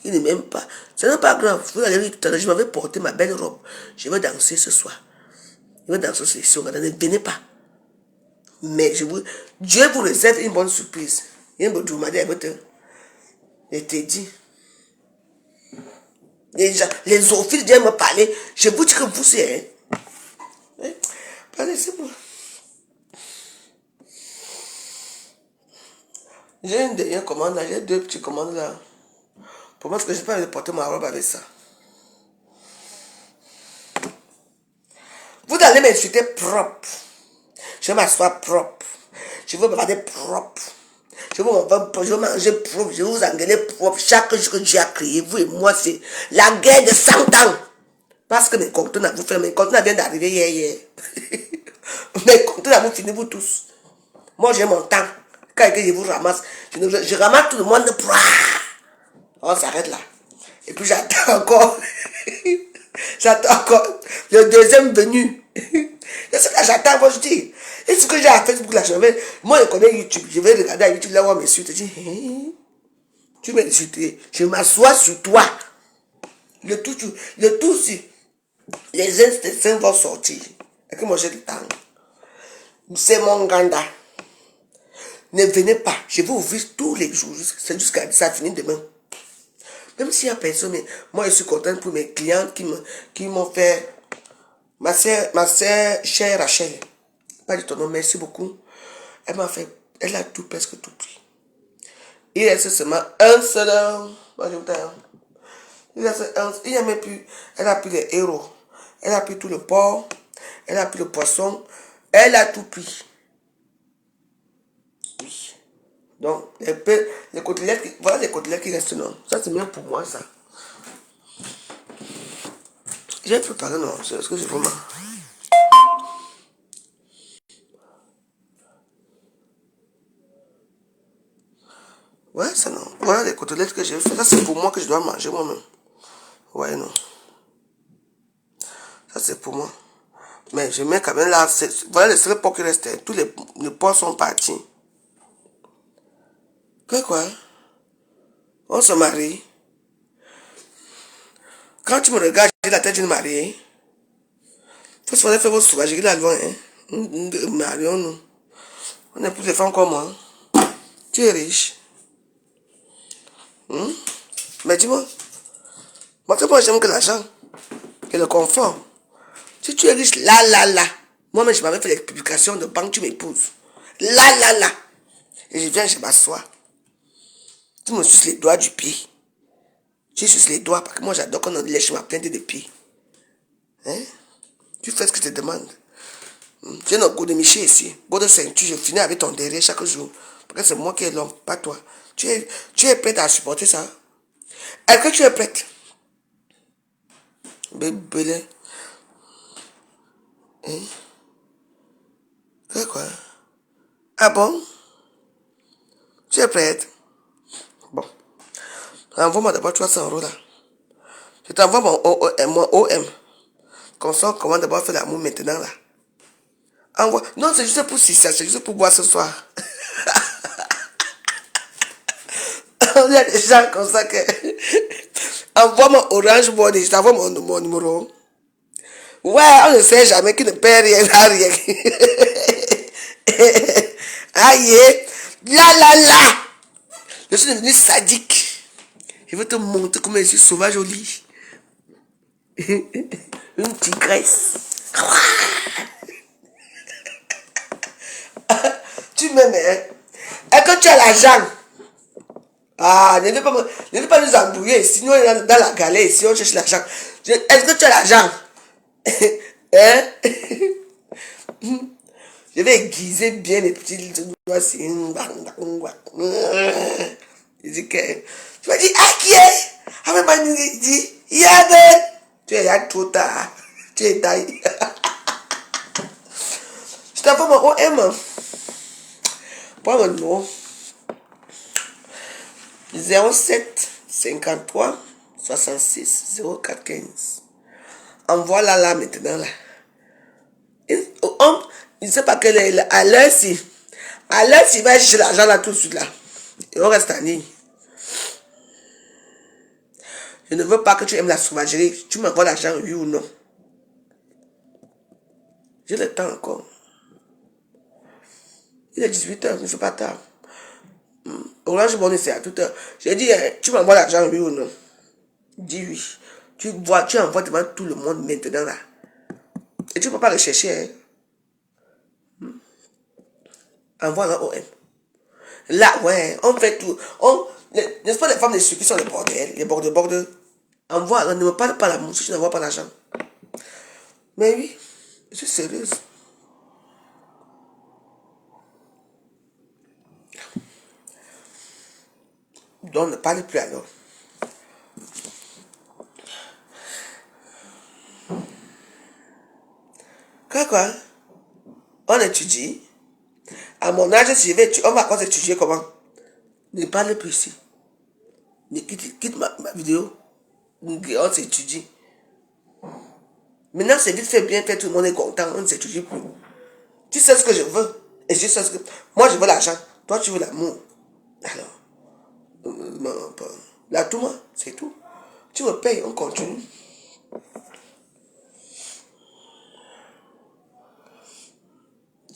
Ils ne m'aiment pas. Ce n'est pas grave. Vous allez tout à l'heure, je m'avais porté ma belle robe. Je vais danser ce soir. Je vais danser ici. Ne venez pas. Mais Dieu vous réserve une bonne surprise. Il y a un dromadaire, je te dis. Les zoophiles viennent me parler. Je vous dis que vous c'est. Parlez, c'est moi. J'ai une dernière commande là. J'ai deux petites commandes là. Pour moi, parce que je n'ai pas envie de porter ma robe avec ça. Vous allez m'insulter propre. Je vais m'asseoir propre. Je vais me regarder propre. Je vais manger propre. Je vais vous engueuler propre. Chaque jour que Dieu a créé, vous et moi, c'est la guerre de 100 ans. Parce que mes contenants, vous faites, mes contenants viennent d'arriver hier. Mes contenants, vous finissez vous tous. Moi, j'ai mon temps. Quand je vous ramasse, je ramasse tout le monde. On s'arrête là. Et puis j'attends encore. J'attends encore le deuxième venu. C'est ce que j'attends, moi je dis. Et ce que j'ai à Facebook là, moi je connais YouTube, je vais regarder à YouTube là où on me suit, je dis, tu m'insultes, je m'assois sur toi. Le tout sur, les instants vont sortir. Et que moi j'ai le temps. C'est mon ganda. Ne venez pas, je vais ouvrir tous les jours, c'est jusqu'à ça finit demain. Même s'il n'y a personne, mais moi je suis contente pour mes clientes qui m'ont fait. Ma soeur, chère Rachel, pas de ton nom, merci beaucoup. Elle m'a fait, elle a tout, presque tout pris. Il reste seulement un seul. Il n'y a même plus, elle a pris les héros, elle a pris tout le porc, elle a pris le poisson, elle a tout pris. Oui. Donc, les côtelettes, voilà les côtelettes qui restent, non. Ça, c'est bien pour moi, ça. J'ai préparé, non, c'est ce que j'ai vraiment. Ouais, ça non. Voilà les côtelettes que j'ai fait. Ça, c'est pour moi que je dois manger moi-même. Ouais, non. Ça, c'est pour moi. Mais je mets quand même là. Voilà les seuls porcs qui restaient. Tous les porcs sont partis. Quoi? On se marie. Quand tu me regardes, j'ai la tête d'une mariée. Faut se faire votre sauvagerie là devant, hein. Marions-nous. On n'est plus des femmes comme moi. Tu es riche. Mais dis-moi. Moi, j'aime que l'argent. Et le confort. Si tu es riche, là. Moi-même, je m'avais fait les publications de banque, tu m'épouses. Là. Et je viens, je m'assois. Tu me suces les doigts du pied. Tu suces les doigts parce que moi, j'adore qu'on en lèche ma plainte des pieds. Hein? Tu fais ce que je te demande. J'ai notre go de Michel ici. Go de ceinture, je finis avec ton derrière chaque jour. Parce que c'est moi qui est l'homme, pas toi. Tu es prête à supporter ça? Est-ce que tu es prête? Bébé. Hein? Quoi? Ah bon? Tu es prête? Bon. Envoie-moi d'abord 300 € là. Je t'envoie mon OM. Comme ça, comment d'abord faire l'amour maintenant là? Envoie. Non, c'est juste pour ça, c'est juste pour boire ce soir. Il y a des gens comme ça que. Envoie mon Orange Money, je t'envoie mon numéro. Ouais, on ne sait jamais qui ne perd rien à rien. Aïe, là. Je suis devenu sadique. Je vais te montrer comment je suis sauvage au lit. Une tigresse. Tu m'aimes, hein? Est-ce que tu as l'argent? Ah, ne veux pas nous embrouiller. Sinon, dans la galère, ici, on cherche l'argent. Est-ce que tu as l'argent? Hein? Je vais aiguiser bien les petits doigts. Je dis que. Tu m'as dit, qui est? Avec ma dit, Yade. Tu es trop tard. Tu es taillé. Je t'envoie mon OM. Prends mon numéro. 07 53 66 04 15. Envoie là maintenant là. Il ne sait pas quelle est à l'heure si. À l'heure s'il va chercher l'argent là tout de suite là. Et on reste en ligne. Je ne veux pas que tu aimes la sauvagerie. Tu m'envoies l'argent, oui ou non. J'ai le temps encore. Il est 18h, ne fait pas tard. Orange Money, c'est à toute heure. J'ai dit, tu m'envoies l'argent, oui ou non? Dis oui. Tu envoies devant tout le monde maintenant là. Et tu ne peux pas rechercher. Envoie un OM. Là, ouais, on fait tout. N'est-ce pas les femmes de ceux qui sont les bordels, les bordes. Envoie, ne me parle pas l'amour si tu n'envoies pas l'argent. Mais oui, je suis sérieuse. Donc ne parle plus alors. Quoi? On étudie. À mon âge, si je vais étudier, on va encore étudier comment? Ne parle plus ici. Ne quitte ma vidéo. On s'étudie. Maintenant, c'est vite fait, bien fait, tout le monde est content, on ne sait toujours plus. Tu sais ce que je veux, et je sais ce que... Moi, je veux l'argent, toi, tu veux l'amour. Alors, là, tout, moi, c'est tout. Tu me payes, on continue.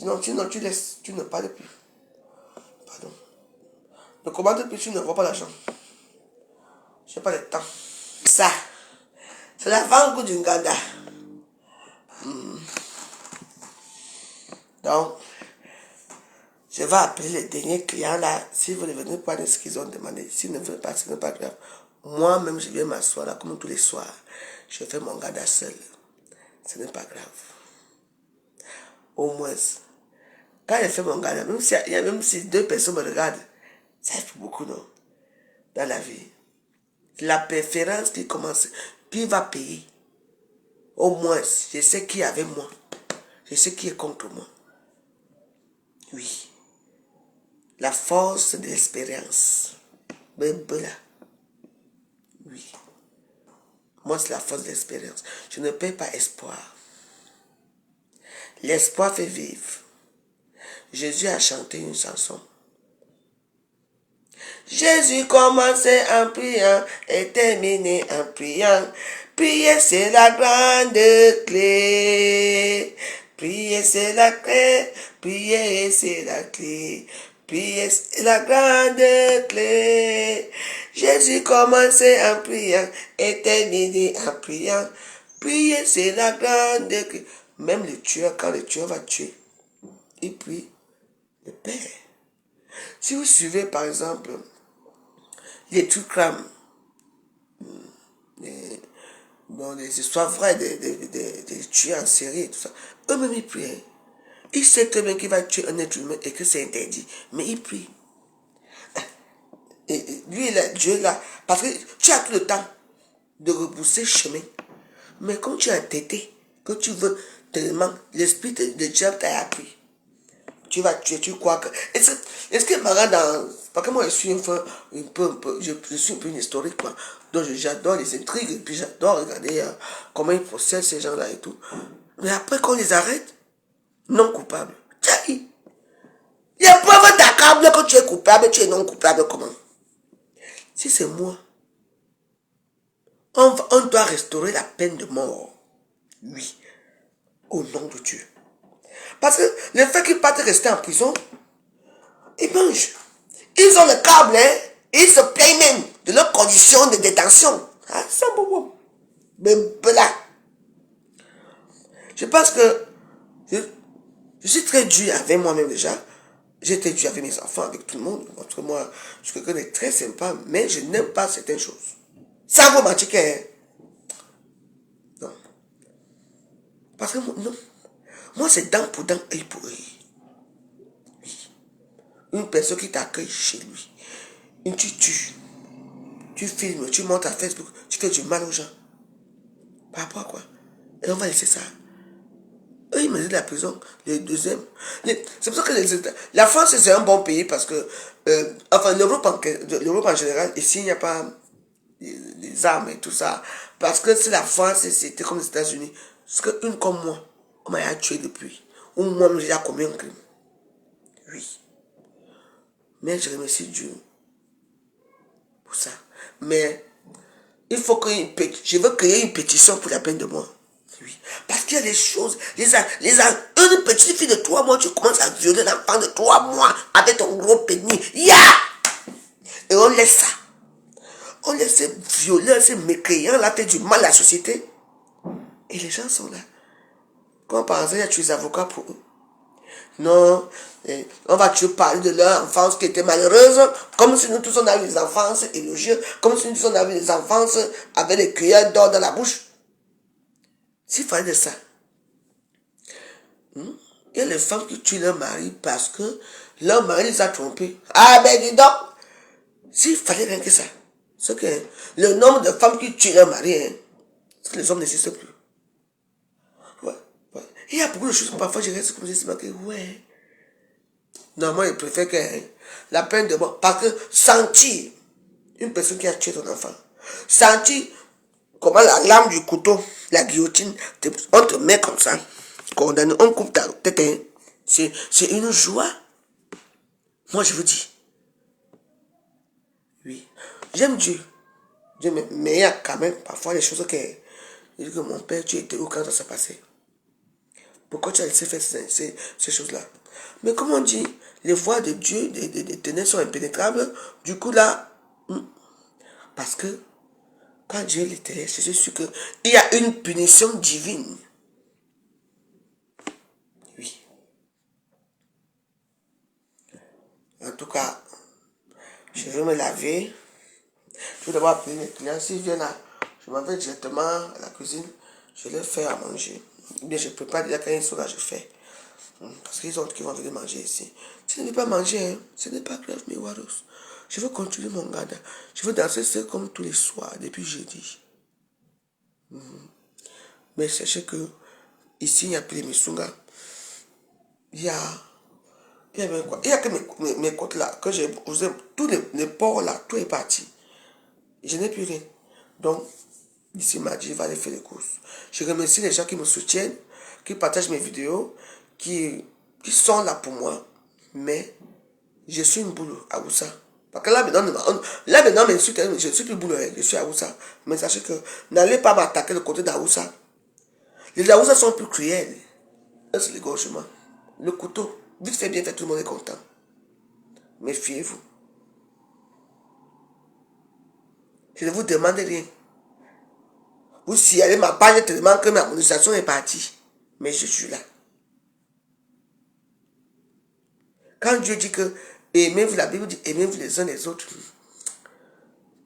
Non, tu laisses, tu ne parles plus. Pardon. Ne commande plus, tu ne vois pas l'argent. Je n'ai pas le temps. Ça, c'est la vente du Nganda. Donc, je vais appeler les derniers clients là. Si vous ne venez pas de ce qu'ils ont demandé, s'ils ne veulent pas, ce n'est pas grave. Moi-même, je viens m'asseoir là, comme tous les soirs. Je fais mon Nganda seul. Ce n'est pas grave. Au moins, quand je fais mon Nganda, même si 2 personnes me regardent, ça fait beaucoup, non? Dans la vie. La préférence qui commence, qui va payer. Au moins, je sais qui est avec moi. Je sais qui est contre moi. Oui. La force de l'expérience. Même là. Oui. Moi, c'est la force de l'expérience. Je ne paie pas espoir. L'espoir fait vivre. Jésus a chanté une chanson. Jésus commençait en priant et terminait en priant. Prier, c'est la grande clé. Prier, c'est la clé. Prier, c'est la clé. Prier, c'est la grande clé. Jésus commençait en priant et terminait en priant. Prier, c'est la grande clé. Même le tueur, quand le tueur va tuer, il prie le Père. Si vous suivez, par exemple, les true crime, les histoires vraies des tueurs en série et tout ça, eux-mêmes ils prient. Ils savent très bien qu'il va tuer un être humain et que c'est interdit, mais ils prient. Et lui, Dieu là, parce que tu as tout le temps de repousser chemin. Mais quand tu as tété, que tu veux tellement, l'esprit de Dieu t'a appris. Tu vas tuer, tu crois que... Est-ce que marrant dans... Parce que moi, je suis je suis un peu une historique, moi. Donc, j'adore les intrigues, et puis j'adore regarder comment ils procèdent, ces gens-là et tout. Mais après, quand on les arrête, non coupable. Il y a preuve d'accable que tu es coupable, tu es non coupable, comment? Si c'est moi, on doit restaurer la peine de mort. Oui. Au nom de Dieu. Parce que le fait qu'ils partent rester en prison, ils mangent. Ils ont le câble, hein. Ils se plaignent même de leurs conditions de détention. Ah, ça, bon. Mais là. Je pense que je suis très dur avec moi-même déjà. J'étais dur avec mes enfants, avec tout le monde. Parce que moi, je suis quelqu'un de très sympa, mais je n'aime pas certaines choses. Ça vous mentir, hein. Non. Parce que non. Moi, c'est dent pour dent, œil pour œil. Oui. Une personne qui t'accueille chez lui. Tu tues. Tu filmes, tu montes à Facebook, tu fais du mal aux gens. Par rapport à quoi? Et on va laisser ça. Eux, ils me disent la prison, les deuxièmes. C'est pour ça que la France, c'est un bon pays parce que, enfin, l'Europe en général, ici, il n'y a pas des armes et tout ça. Parce que c'est la France, c'était comme les États-Unis. Parce qu'une comme moi, on m'a tué depuis. Ou moi, j'ai commis un crime. Oui. Mais je remercie Dieu pour ça. Mais il faut que je veux créer une pétition pour la peine de mort. Oui. Parce qu'il y a des choses. Une petite fille de 3 mois, tu commences à violer l'enfant de 3 mois avec ton gros pénis. Et on laisse ça. On laisse ces violeurs, ces mécréants là faire du mal à la société. Et les gens sont là. Quand par exemple, il y a tué les avocats pour eux. Non, on va te parler de leur enfance qui était malheureuse, comme si nous tous on avait des enfances élogieuses, comme si nous tous on avait des enfances avec des cuillères d'or dans la bouche. S'il fallait de ça, il y a les femmes qui tuent leur mari parce que leur mari les a trompés. Ah ben dis donc, s'il fallait rien que ça, c'est que le nombre de femmes qui tuent leur mari, c'est que les hommes n'existent plus. Ouais. Il y a beaucoup de choses que parfois je reste comme ça, c'est marqué, ouais. Non, moi je préfère que la peine de mort, parce que sentir une personne qui a tué ton enfant, sentir comment la lame du couteau la guillotine, on te met comme ça, condamné, on coupe ta tête. Hein. C'est une joie. Moi, je vous dis. Oui. J'aime Dieu. Dieu, mais il y a quand même parfois des choses que... Il dit que mon père, tu étais où quand ça s'est passé? Pourquoi tu as laissé faire ces choses-là? Mais comme on dit, les voies de Dieu, des ténèbres sont impénétrables. Du coup, là... Parce que quand Dieu l'était, je suis sûr qu'il y a une punition divine. Oui. En tout cas, je vais me laver. Je vais d'abord appeler mes clients. S'ils viennent là, je m'en vais directement à la cuisine. Je leur fais à manger. Ou bien je prépare déjà quand ils sont là, je fais. Parce qu'ils ont qui vont venir manger ici. Si je n'ai pas mangé, hein, ce n'est pas grave, mes waros. Je veux continuer mon garde. Je veux danser seul comme tous les soirs, depuis jeudi. Mais sachez que ici, il n'y a plus les Missunga. Il y a quoi? Il y a que mes côtes là, que j'ai posé, tous les ports là, tout est parti. Je n'ai plus rien. Donc, d'ici mardi, je vais aller faire les courses. Je remercie les gens qui me soutiennent, qui partagent mes vidéos, qui sont là pour moi. Mais je suis une boule à Oussa. Parce que là maintenant, je suis plus boule, je suis à Oussa. Mais sachez que n'allez pas m'attaquer le côté d'Aoussa. Les Aoussa sont plus cruels. C'est l'égorgement. Le couteau, vite fait, bien fait, tout le monde est content. Méfiez-vous. Je ne vous demande rien. Vous signalez ma page tellement que ma monétisation est partie. Mais je suis là. Quand Dieu dit que aimez-vous, la Bible dit aimez-vous les uns les autres.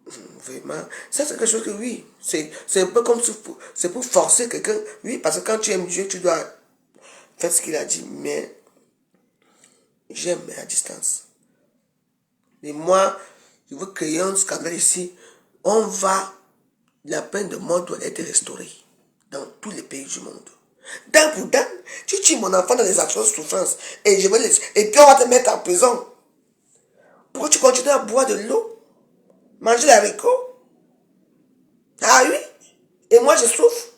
Vraiment. Ça, c'est quelque chose que oui. C'est un peu comme si c'est pour forcer quelqu'un. Oui, parce que quand tu aimes Dieu, tu dois faire ce qu'il a dit. Mais j'aime, mais à distance. Et moi, je veux créer un scandale ici. La peine de mort doit être restaurée dans tous les pays du monde. Dent pour dent, tu tues mon enfant dans les actions de souffrance et puis on va te mettre en prison. Pourquoi tu continues à boire de l'eau? Manger des haricots? Ah oui? Et moi je souffre.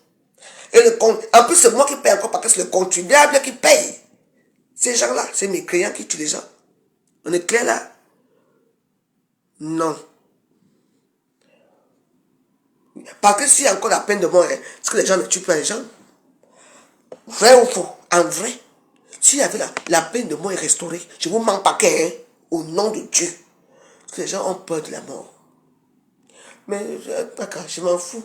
En plus c'est moi qui paye encore parce que c'est le contribuable qui paye. Ces gens-là, c'est mes clients qui tuent les gens. On est clair là? Non. Parce que s'il y a encore la peine de mort, est-ce que les gens ne tuent pas les gens? Vrai ou faux? En vrai, s'il y avait la peine de mort est restaurée, je vous mens pas au nom de Dieu. Parce que les gens ont peur de la mort. Mais d'accord, je m'en fous.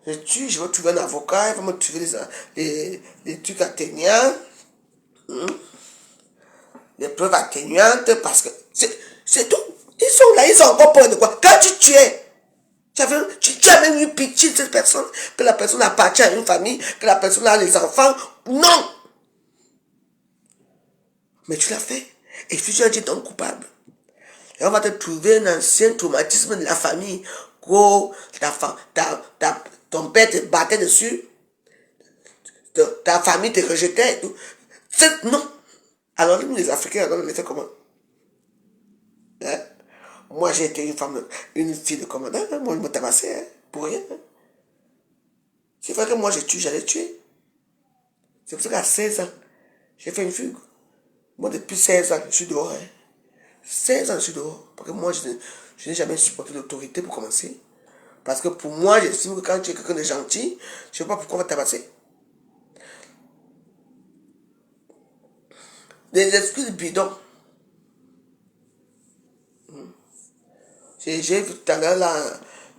Je tue, je vais trouver un avocat, il va me trouver les trucs atténuants. Les preuves atténuantes, parce que c'est tout. Ils sont là, ils ont encore peur de quoi? Quand tu tuais, tu as même eu pitié de cette personne, que la personne appartient à une famille, que la personne a les enfants. Non! Mais tu l'as fait. Et si tu as dit ton coupable, et on va te trouver un ancien traumatisme de la famille. Gros, ton père te battait dessus, ta famille te rejetait et tout. Non. Alors nous les Africains, on les fait comment? Hein? Moi j'ai été une fille de commandant, hein? Moi je me tabassais, hein? Pour rien. Hein? C'est vrai que moi j'ai tué, j'allais tuer. C'est pour ça qu'à 16 ans, j'ai fait une fugue. Moi depuis 16 ans, je suis dehors. Hein? 16 ans, je suis dehors. Parce que moi, je n'ai jamais supporté l'autorité pour commencer. Parce que pour moi, j'estime que quand tu es quelqu'un de gentil, je ne sais pas pourquoi on va tabasser. Des excuses bidons. J'ai vu tout à l'heure là,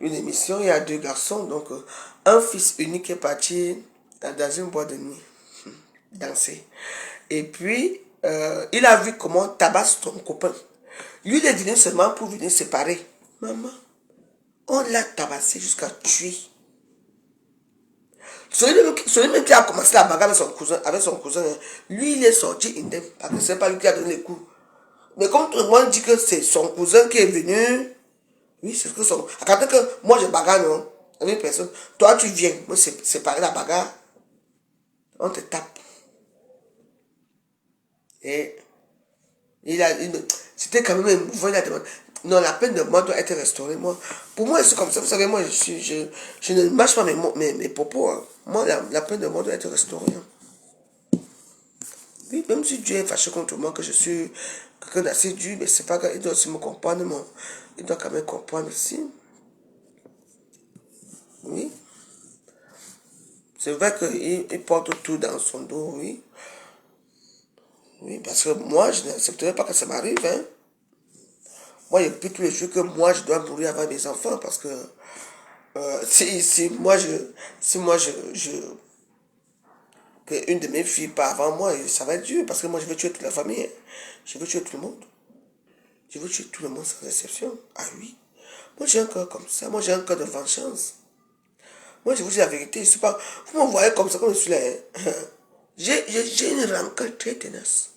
une émission, il y a 2 garçons. Donc, un fils unique est parti dans une boîte de nuit, danser. Et puis, il a vu comment tabasse son copain. Lui, il est venu seulement pour venir séparer. Maman, on l'a tabassé jusqu'à tuer. Celui-même qui a commencé la bagarre avec son cousin, lui, il est sorti indemne. Parce que ce n'est pas lui qui a donné les coups. Mais comme tout le monde dit que c'est son cousin qui est venu, oui, c'est que son... Quand que moi, je bagarre, non, avec une personne, toi, tu viens, moi, séparer la bagarre, on te tape. Et c'était quand même un mouvement, il a demandé, Non, la peine de mort doit être restaurée. Moi, pour moi, c'est comme ça. Vous savez, moi, je ne mâche pas mes propos. Hein. Moi, la peine de mort doit être restaurée. Hein. Oui, même si Dieu est fâché contre moi, que je suis quelqu'un d'assez dur, mais c'est pas grave. Il doit aussi me comprendre. Il doit quand même comprendre aussi. Oui. C'est vrai qu'il porte tout dans son dos, oui. Oui, parce que moi, je n'accepterai pas que ça m'arrive. Hein. Moi, il n'y a plus tous les jours que moi, je dois mourir avant mes enfants. Parce que si moi, que une de mes filles part avant moi, ça va être dur. Parce que moi, je veux tuer toute la famille. Hein. Je veux tuer tout le monde. Je veux tuer tout le monde sans exception. Ah oui. Moi, j'ai un cœur comme ça. Moi, j'ai un cœur de vengeance. Moi, je vous dis la vérité. Je suis pas... Vous me voyez comme ça, comme je suis là. Hein. J'ai une rancœur très tenace.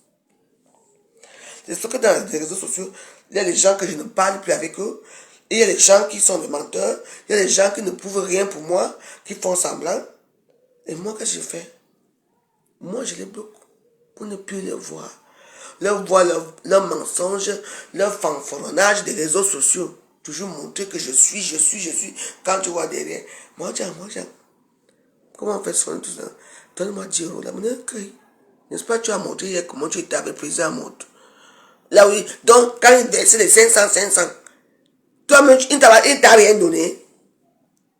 C'est ce que dans les réseaux sociaux, il y a les gens que je ne parle plus avec eux. Et il y a les gens qui sont des menteurs. Il y a les gens qui ne prouvent rien pour moi, qui font semblant. Et moi, qu'est-ce que je fais? Moi, je les bloque pour ne plus les voir. Leur voir leur mensonge, leur fanfaronnage des réseaux sociaux. Toujours montrer que je suis. Quand tu vois derrière, moi, tiens. Comment on fait ça tout ça? Donne-moi 10 euros. La monnaie crie. N'est-ce pas, tu as montré hier comment tu étais avec plaisir à montre. Là oui, donc quand il versait les 500, toi-même, il ne t'a rien donné.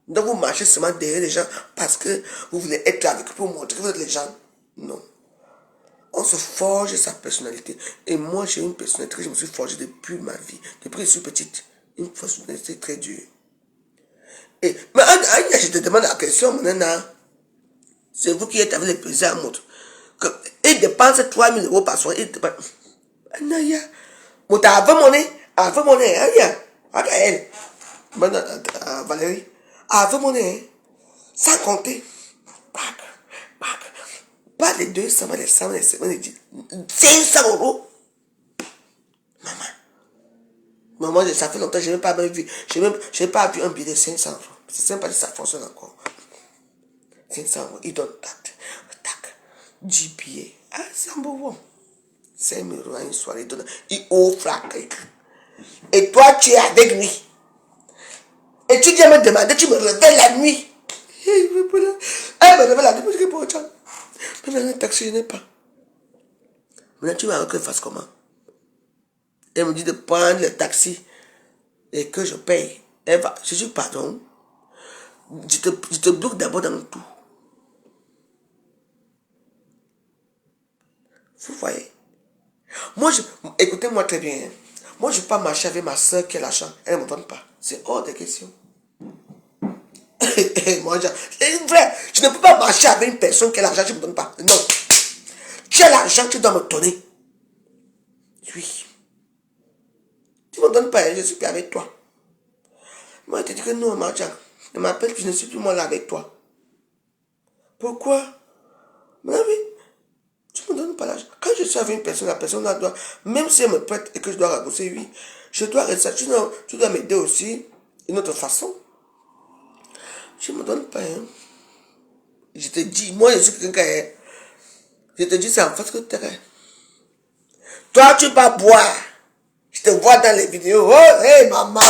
Donc vous marchez seulement derrière les gens parce que vous voulez être avec eux pour montrer que vous êtes les gens. Non. On se forge sa personnalité. Et moi, j'ai une personnalité que je me suis forgée depuis ma vie. Depuis que je suis petite. Une personnalité très dure. Mais je te demande la question, maintenant. C'est vous qui êtes avec les plaisirs à montre. Il dépense 3 000 euros par soir. Il dépense... Anaya. Moi, t'as avant mon nez. Aya. Regarde. Maintenant, Valérie. Avant mon nez. Sans compter. Pas les 200, les 100, les 500 euros. Maman, ça fait longtemps que je n'ai pas vu. Je n'ai pas vu un billet de 500 euros. C'est même pas si ça fonctionne encore. 500 euros. Il donne tac. 10 billets. Ah, c'est un beau bon. 5 000 euros à une soirée. Il offre la cake. Et toi, tu es avec lui. Et tu viens me demander, tu me réveilles la nuit. Elle me réveille la nuit, je dis pour toi. Maintenant, un taxi, je n'ai pas. Maintenant, tu vas que je fasse comment? Elle me dit de prendre le taxi et que je paye. Elle va, je dis pardon. Je te bloque d'abord dans tout. Vous voyez? Moi, écoutez-moi très bien. Moi, je ne peux pas marcher avec ma soeur qui a l'argent. Elle ne me donne pas. C'est hors de question. Moi, c'est vrai. Je ne peux pas marcher avec une personne qui a l'argent, tu ne me donnes pas. Non. Tu as l'argent, tu dois me donner. Oui. Tu ne me donnes pas, je suis plus avec toi. Moi, je te dis que non, Marja. Ne m'appelle, je ne suis plus moi là avec toi. Pourquoi? Mais oui. Tu ne me donnes pas l'argent. Quand je suis avec une personne, la personne là doit, même si elle me prête et que je dois rembourser, oui, je dois rester. Tu dois m'aider aussi d'une autre façon. Je ne me donne pas. Hein. Je te dis, moi je suis quelqu'un. Je te dis, c'est en face que tu es. Toi, tu vas boire. Je te vois dans les vidéos. Oh, hey, maman.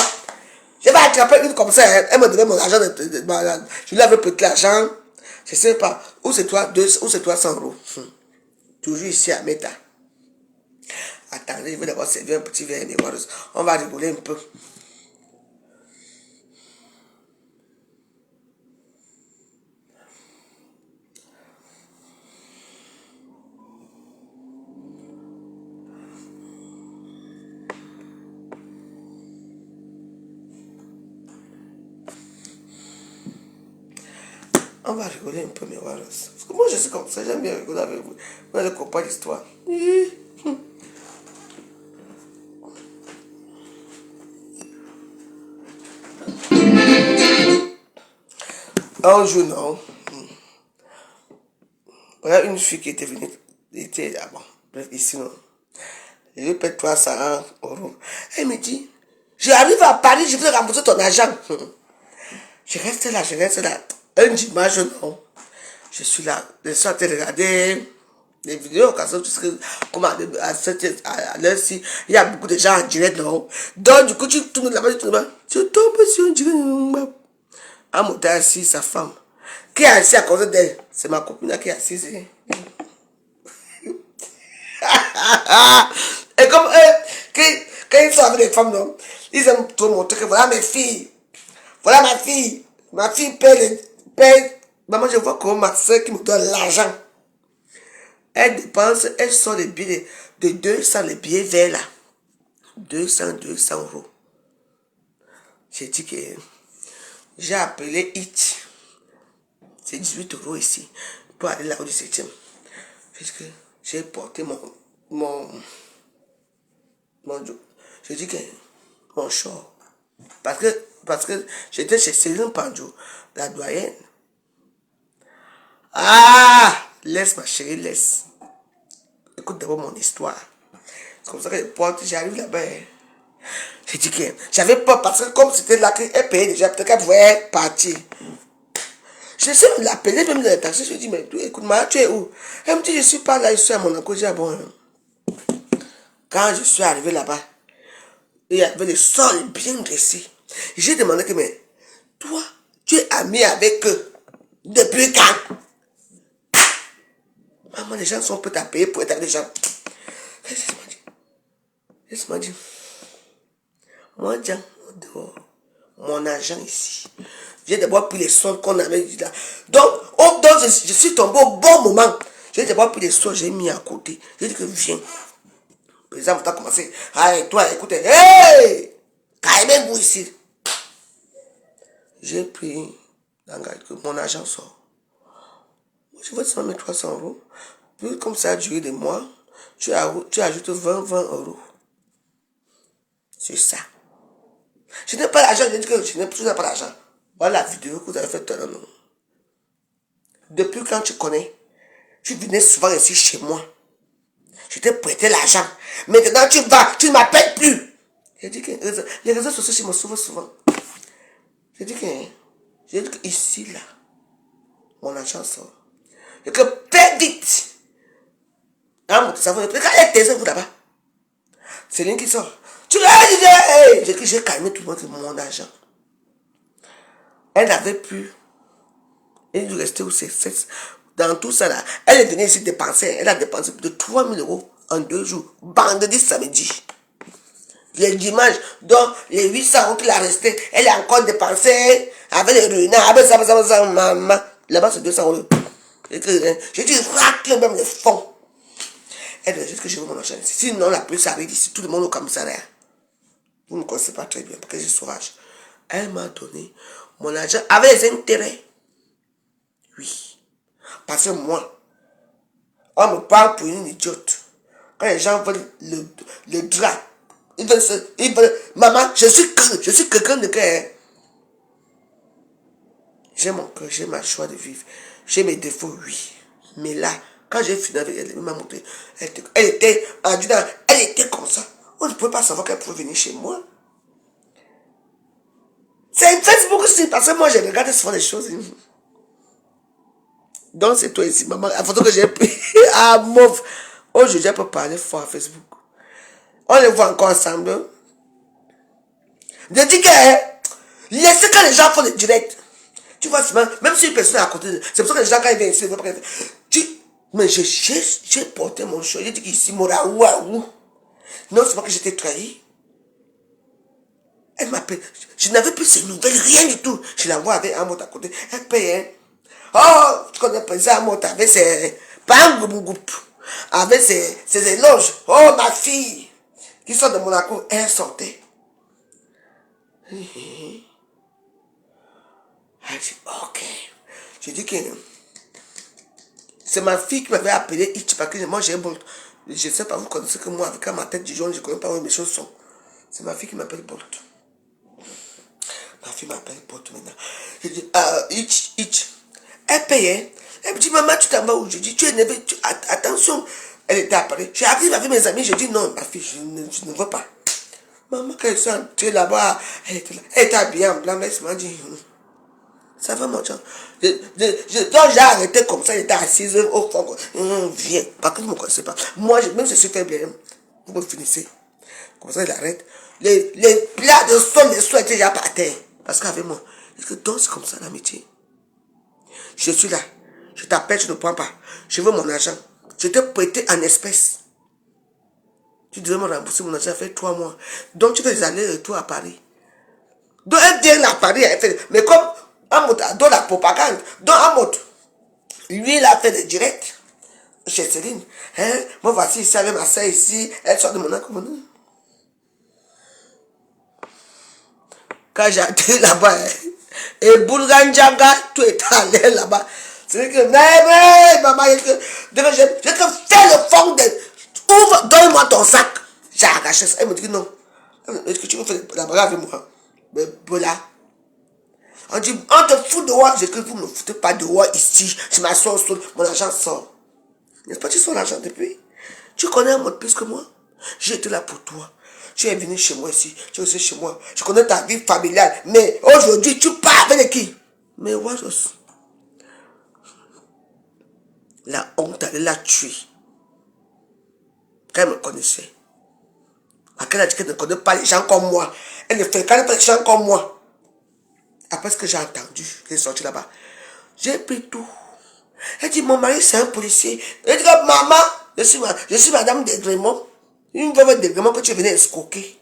Je vais attraper une comme ça. Hein. Elle me donnait mon argent. Je lui avais prêté l'argent. Je ne sais pas. Où c'est toi, 100 euros. Toujours ici à Meta. Attendez, je vais d'abord servir un petit verre de miroir. On va rigoler un peu. On va rigoler un peu, miroir. Parce que moi, je suis comme ça. J'aime bien rigoler avec vous. Moi, je comprends l'histoire. Un jour, non. Il y a une fille qui était venue. Était là, bon, bref, ici, non. Je lui paie 300 euros. Elle me dit, j'arrive à Paris, je veux rembourser ton argent. Je reste là. Un dimanche, non. Je suis là. Je suis en train de regarder Les vidéos, quand ça, comme à l'heure-ci, il y a beaucoup de gens en direct là-haut. Donc, du coup, tu tournes là-bas, tu tournes là-bas. Tu tombes sur un direct. Un moteur assis, sa femme. Qui est assis à cause d'elle? C'est ma copine qui est assise. Et comme eux, quand ils sont avec des femmes, non, ils aiment trop montrer que voilà mes filles. Voilà ma fille. Ma fille paye. Maman, je vois comment ma soeur qui me donne l'argent. Elle dépense, elle sort les billets de 200, les billets verts là. 200 euros. J'ai dit que j'ai appelé It. C'est 18 euros ici. Pour aller là au 17e. Puisque j'ai porté je dis que mon short. Parce que j'étais chez Céline Panjo, la doyenne. Ah! Laisse ma chérie, laisse. Écoute d'abord mon histoire. C'est comme ça que je porte, j'arrive là-bas. J'ai dit que j'avais peur parce que comme c'était là qu'elle payait déjà, peut-être qu'elle pouvait partir. Je sais l'appeler même dans le taxi, je lui dis, mais écoute-moi, tu es où? Elle me dit, je suis pas là, je suis à Monaco. J'ai dit, bon. Quand je suis arrivé là-bas, il y avait le sol bien dressé. J'ai demandé que, mais toi, tu es ami avec eux. Depuis quand? Maman, les gens sont prêts à payer pour être avec les gens. Laisse-moi dire. Moi, Jean, dehors, mon agent ici. J'ai d'abord pris les sols qu'on avait dit là. Donc je suis tombé au bon moment. J'ai d'abord pris les sols, j'ai mis à côté. J'ai dit que viens. Le président a commencé. Ah, toi, écoutez. Hey! Carrément, vous ici. J'ai pris que mon agent sort. Je vais seulement mettre 300 euros. Puis comme ça a duré des mois, tu ajoutes 20 euros. C'est ça. Je n'ai pas l'argent, je dis que je n'ai pas l'argent. Voilà la vidéo que vous avez faite. Depuis quand tu connais, tu venais souvent ici chez moi. Je t'ai prêté l'argent. Maintenant tu vas, tu ne m'appelles plus. J'ai dit que les réseaux sociaux me sauvent souvent. J'ai dit que ici, là, mon argent sort. Et que très vite. Quand elle était vous là-bas. C'est l'une qui sort. Tu l'as dit, hey! J'ai calmé tout le monde, mon argent. Elle n'avait plus. Elle est restée où c'est. Dans tout ça là. Elle est venue ici dépenser. Elle a dépensé plus de 3 000 euros en 2 jours. Vendredi, samedi. Les dimanches. Donc, les 800 euros qu'il a resté, elle a encore dépensé avec les renards, avec ça, maman. Là-bas, c'est 200 euros. J'ai dit, racle même les fonds. Elle veut juste que je veux mon argent ici. Sinon, la police arrive ici, tout le monde au commissariat. Vous ne connaissez pas très bien, parce que j'ai sauvage. Elle m'a donné mon argent avec les intérêts. Oui. Parce que moi, on me parle pour une idiote. Quand les gens veulent le drap, ils veulent, maman, je suis quelqu'un de cœur. J'ai mon cœur, j'ai ma joie de vivre. J'ai mes défauts, oui. Mais là, quand j'ai fini avec elle, elle m'a montré. Elle était adjudante, elle était comme ça. On ne pouvait pas savoir qu'elle pouvait venir chez moi. C'est Facebook aussi, parce que moi, je regarde souvent les choses. Donc, c'est toi ici, maman. La photo que j'ai prise à Mauve. Aujourd'hui, elle peut parler fort à Facebook. On les voit encore ensemble. Je dis que laissez quand les gens font le direct. Tu vois, même si une personne est à côté, c'est pour ça que les gens, quand ils viennent ici, ils ne veulent pas. Mais j'ai porté mon choix. J'ai dit qu'ici, Mora, waouh. Non, c'est pas que j'étais trahi. Elle m'appelle. Je n'avais plus ces nouvelles, rien du tout. Je la vois avec un mot à côté. Elle paye, hein. Oh, tu connais pas ça, un mot avec ses. Pas un groupe. Avec ses éloges. Oh, ma fille. Qui sort de Monaco, elle sortait. Elle dit, ok. J'ai dit que. C'est ma fille qui m'avait appelé Itch parce que moi j'ai un Bolt. Je ne sais pas, vous connaissez que moi, avec ma tête du jaune, je ne connais pas où mes choses sont. C'est ma fille qui m'appelle Bolt. Ma fille m'appelle Bolt maintenant. Je dis, Itch. Elle payait. Elle me dit, maman, tu t'en vas où? Je dis, tu es énervé. Attention. Elle était à Paris. J'arrive avec mes amis. Je dis, non, ma fille, je ne veux pas. Maman, quand elle s'est entrée là-bas, elle était là. Elle était habillée en blanc. Elle m'a dit, Ça va, mon genre. Donc, j'ai arrêté comme ça, j'étais assise au fond. Viens, parce que vous ne me connaissez pas. Moi, même si je suis fait bien, vous me finissez. Comme ça, il arrête. Les plats de sol, les soins étaient déjà par terre. Parce qu'avec moi, est-ce que donc c'est comme ça l'amitié? Je suis là. Je t'appelle, je ne prends pas. Je veux mon argent. Je t'ai prêté en espèces. Tu devais me rembourser mon argent, ça fait 3 mois. Donc, tu fais des allers-retours à Paris. Donc, elle vient à Paris, elle fait. Mais comme Amout a donné la propagande, donc Amout, lui, il a fait des directs chez Céline. Hein? Moi, voici ici avec ma soeur ici, elle sort de mon accommodement. Quand j'ai été là-bas, hein, et Boulganjaga, tout est allé là-bas. C'est que, mais, maman, je fais le fond de. Ouvre, donne-moi ton sac. J'ai arraché ça. Elle me dit que non. Est-ce que tu veux faire la bagarre avec moi? Mais voilà. On dit, on te fout dehors. J'ai que vous ne me foutez pas dehors ici. Je m'assois au sol, mon argent sort. N'est-ce pas, tu sors l'argent depuis? Tu connais un mot plus que moi? J'ai été là pour toi. Tu es venu chez moi ici. Tu es aussi chez moi. Je connais ta vie familiale. Mais aujourd'hui, tu pars avec qui? Mais what else? La honte, elle l'a tué. Quand elle me connaissait. Quand elle a dit qu'elle ne connaît pas les gens comme moi. Elle ne fréquente pas les gens comme moi. Après ce que j'ai entendu, qu'elle est sortie là-bas, j'ai pris tout. Elle dit, mon mari, c'est un policier. Elle dit, maman, je suis madame Desgrémont. Une veuve Desgrémont que tu venais escroquer.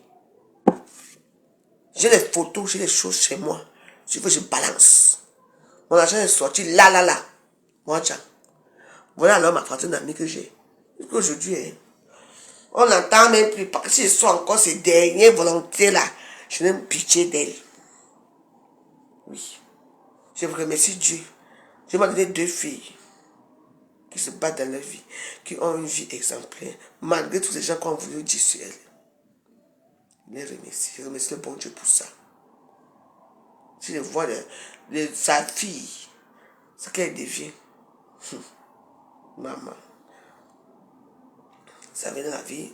J'ai les photos, j'ai les choses chez moi. Si tu veux, je balance. Mon argent est sorti là. Moi, tiens. Voilà alors ma trentaine d'amis que j'ai. Aujourd'hui, hein, on n'entend même plus. Parce que si ce sont encore ces dernières volontés là, je n'ai pitié d'elles. Oui. Je vous remercie Dieu. Je m'ai donné 2 filles qui se battent dans leur vie, qui ont une vie exemplaire, malgré tous les gens qui ont voulu dire sur elles. Je les remercie. Je remercie le bon Dieu pour ça. Si je vois sa fille, ce qu'elle devient, maman, ça vient dans la vie,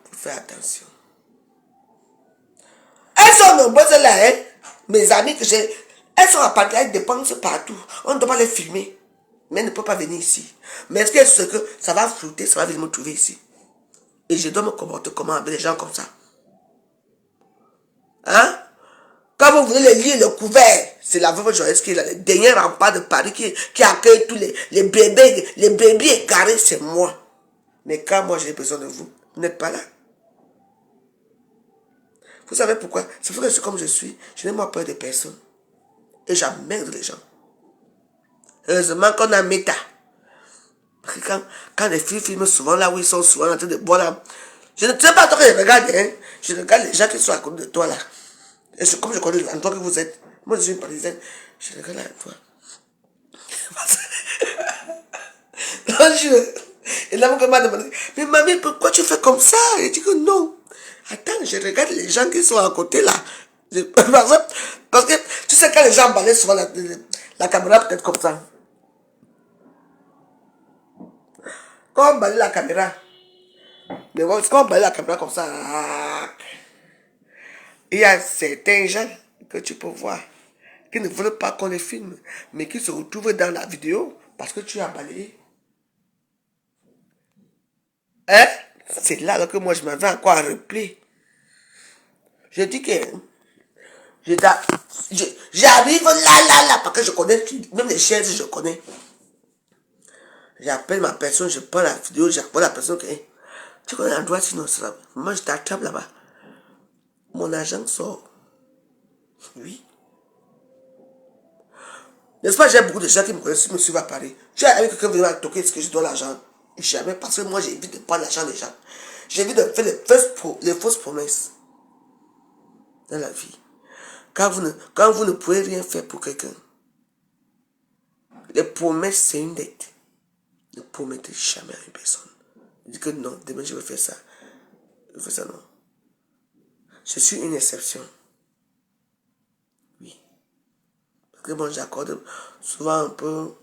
pour faire attention. Elles sont nombreuses là, hein? Mes amis que j'ai, elles sont à Paris, elles dépensent partout. On ne doit pas les filmer. Mais elles ne peuvent pas venir ici. Mais est-ce que c'est que ça va flouter, ça va venir me trouver ici? Et je dois me comporter comment avec des gens comme ça? Hein? Quand vous voulez les lire le couvert, c'est la veuve Joyce qui est là, le dernier rempart de Paris qui accueille tous les bébés égarés, c'est moi. Mais quand moi j'ai besoin de vous, vous n'êtes pas là. Vous savez pourquoi? C'est parce que je suis comme je suis, je n'ai pas peur de personne. Et j'emmerde les gens. Heureusement qu'on a méta. Parce que quand les filles filment souvent là où ils sont souvent en train de boire là, je ne sais pas toi que je regarde, hein. Je regarde les gens qui sont à côté de toi là. Et c'est comme je connais l'endroit que vous êtes. Moi je suis une parisienne. Je regarde là toi. Et là, mon m'a demandé, mais mamie, pourquoi tu fais comme ça? Et je dis que non. Attends, je regarde les gens qui sont à côté là. Parce que tu sais, quand les gens balaient souvent la caméra, peut-être comme ça. Quand on balaye la caméra, mais quand on balaye la caméra comme ça, il y a certains gens que tu peux voir qui ne veulent pas qu'on les filme, mais qui se retrouvent dans la vidéo parce que tu as balayé. Hein? C'est là que moi je m'avais encore à replay. Je dis que j'arrive là, parce que je connais, même les chaises, je connais. J'appelle ma personne, je prends la vidéo, j'appelle la personne que tu connais l'endroit sinon ça. Moi je t'attrape là-bas. Mon agent sort. Oui. N'est-ce pas, j'ai beaucoup de gens qui me connaissent, qui me suivent à Paris. Tu as avec quelqu'un qui vient toquer, est-ce que je dois l'argent? Jamais, parce que moi j'évite de prendre l'argent des gens. J'évite de faire les fausses promesses dans la vie. Quand vous ne pouvez rien faire pour quelqu'un, les promesses c'est une dette. Ne promettez jamais à une personne. Dites que non, demain je vais faire ça. Je vais faire ça, non. Je suis une exception. Oui. Parce que bon, j'accorde souvent un peu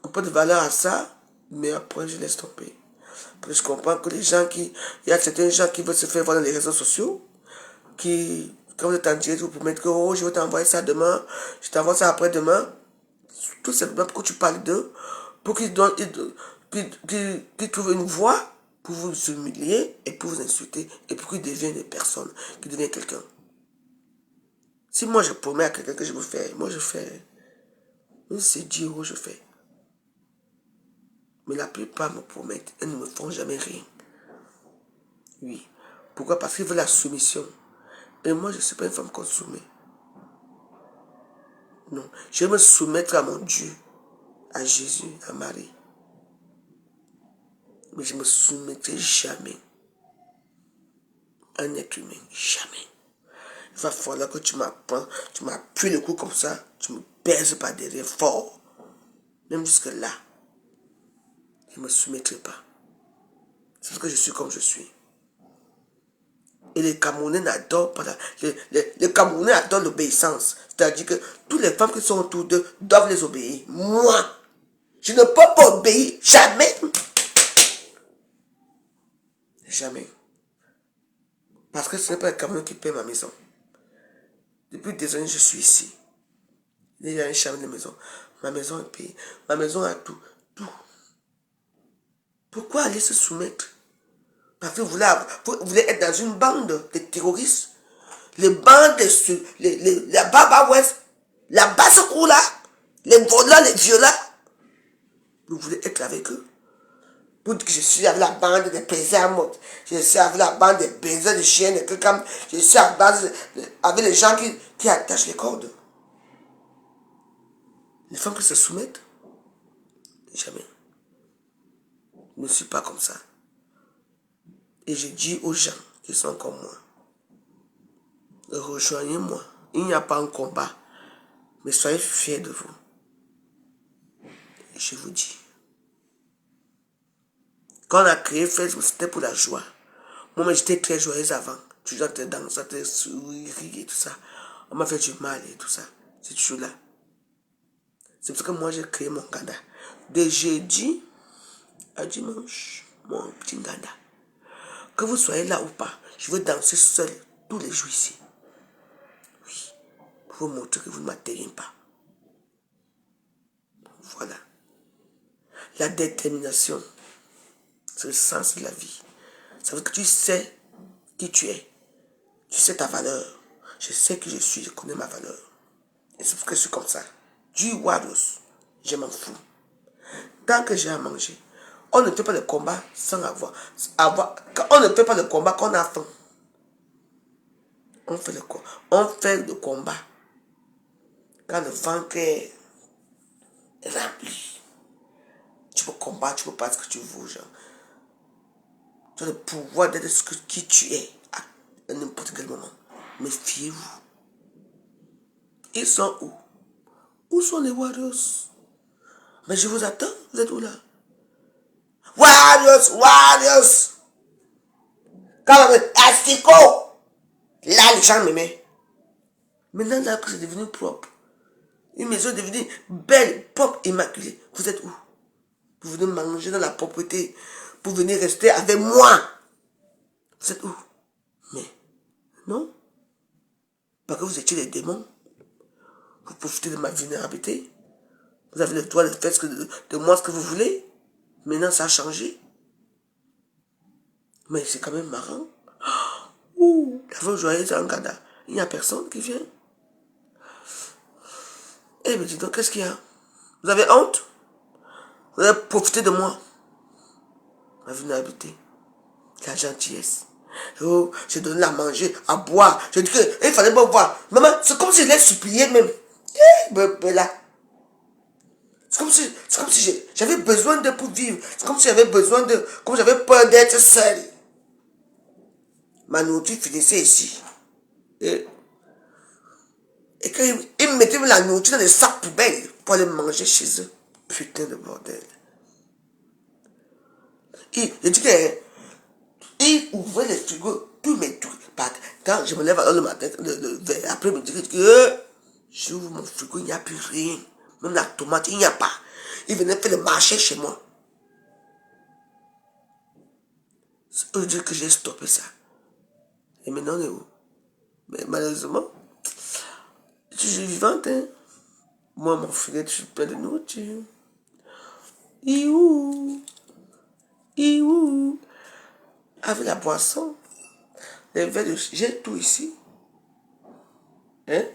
de valeur à ça, mais après je laisse tomber. Parce que je comprends que il y a certains gens qui veulent se faire voir dans les réseaux sociaux, qui Quand vous êtes en direct, vous pouvez mettre que oh, je vais t'envoyer ça demain, je t'envoie ça après-demain. Tout simplement pour que tu parles d'eux, pour qu'ils trouvent une voie pour vous humilier et pour vous insulter et pour qu'ils deviennent des personnes, qu'ils deviennent quelqu'un. Si moi je promets à quelqu'un que je vous fais, moi je fais. C'est Dieu où je fais. Mais la plupart me promettent, elles ne me font jamais rien. Oui. Pourquoi? Parce qu'ils veulent la soumission. Et moi je ne suis pas une femme qu'on soumet. Non. Je vais me soumettre à mon Dieu, à Jésus, à Marie. Mais je ne me soumettrai jamais à un être humain. Jamais. Il va falloir que tu m'apprends, tu m'appuies le cou comme ça, tu me pèses par derrière fort. Même jusque là, je ne me soumettrai pas. C'est parce que je suis comme je suis. Et les Camerounais adorent les Camerounais adorent l'obéissance. C'est-à-dire que toutes les femmes qui sont autour d'eux doivent les obéir. Moi, je ne peux pas obéir. Jamais. Jamais. Parce que ce n'est pas le Cameroun qui paie ma maison. Depuis des années, je suis ici. Il y a un chambre de maison. Ma maison est payée. Ma maison a tout. Tout. Pourquoi aller se soumettre? Parce que vous voulez être dans une bande de terroristes. Les bandes, la Baba West, la Basse-Cour là, les voleurs, les violeurs. Vous voulez être avec eux. Pour dire que je suis avec la bande des paysans, je suis avec la bande des baisers, des chiens, des trucs comme. Je suis avec les gens qui attachent les cordes. Les femmes qui se soumettent, jamais. Je ne suis pas comme ça. Et je dis aux gens qui sont comme moi, rejoignez-moi. Il n'y a pas un combat, mais soyez fiers de vous. Et je vous dis, quand on a créé Facebook, c'était pour la joie. Moi, j'étais très joyeuse avant. Toujours dans danser, sourire et tout ça. On m'a fait du mal et tout ça. C'est toujours là. C'est parce que moi, j'ai créé mon ganda. De jeudi à dimanche, mon petit ganda. Que vous soyez là ou pas, je veux danser seul tous les jours ici. Oui. Pour vous montrer que vous ne m'atteignez pas. Voilà. La détermination, c'est le sens de la vie. Ça veut dire que tu sais qui tu es. Tu sais ta valeur. Je sais qui je suis, je connais ma valeur. Et c'est pour que je suis comme ça. Du Warriors, je m'en fous. Tant que j'ai à manger, on ne fait pas le combat sans avoir. On ne fait pas le combat quand on a faim. On fait le combat quand le ventre est rempli. Tu peux combattre, tu peux pas ce que tu veux, genre. Tu as le pouvoir d'être qui tu es à n'importe quel moment. Méfiez-vous. Ils sont où? Où sont les Warriors? Mais je vous attends, vous êtes où là? Warriors! Quand on me dit Asiko! Là, les gens m'aimaient. Maintenant, là que c'est devenu propre, une maison est devenue belle, propre, immaculée. Vous êtes où? Vous venez manger dans la propreté. Vous venez rester avec moi. Vous êtes où? Mais, non. Parce que vous étiez des démons. Vous profitez de ma vulnérabilité. Vous avez le droit de faire de moi ce que vous voulez. Maintenant, ça a changé. Mais c'est quand même marrant. Ouh, la femme joyeuse en Gada. Il n'y a personne qui vient. Eh bien, dis donc, qu'est-ce qu'il y a? Vous avez honte? Vous avez profité de moi. Ma vulnérabilité. La gentillesse. Oh, j'ai donné à manger, à boire. Je dis qu'il fallait pas boire. Maman, c'est comme si je l'ai supplié même. Là. C'est comme si j'avais besoin d'eux pour vivre. C'est comme si j'avais besoin de... Comme j'avais peur d'être seul. Ma nourriture finissait ici. Et quand ils me mettaient la nourriture dans les sacs poubelles pour aller manger chez eux. Putain de bordel. Je dis qu'ils ouvraient les frigos, tous mes trucs. Quand je me lève le matin, après me dire que j'ouvre mon frigo, il n'y a plus rien. Même la tomate, il n'y a pas. Ils venaient faire le marché chez moi. Ça veut dire que j'ai stoppé ça. Et maintenant, on est où? Mais malheureusement, je suis vivante. Hein. Moi, mon frère, je suis plein de nourriture. Iou. Iou. Avec la boisson, les verres de... J'ai tout ici. Hein?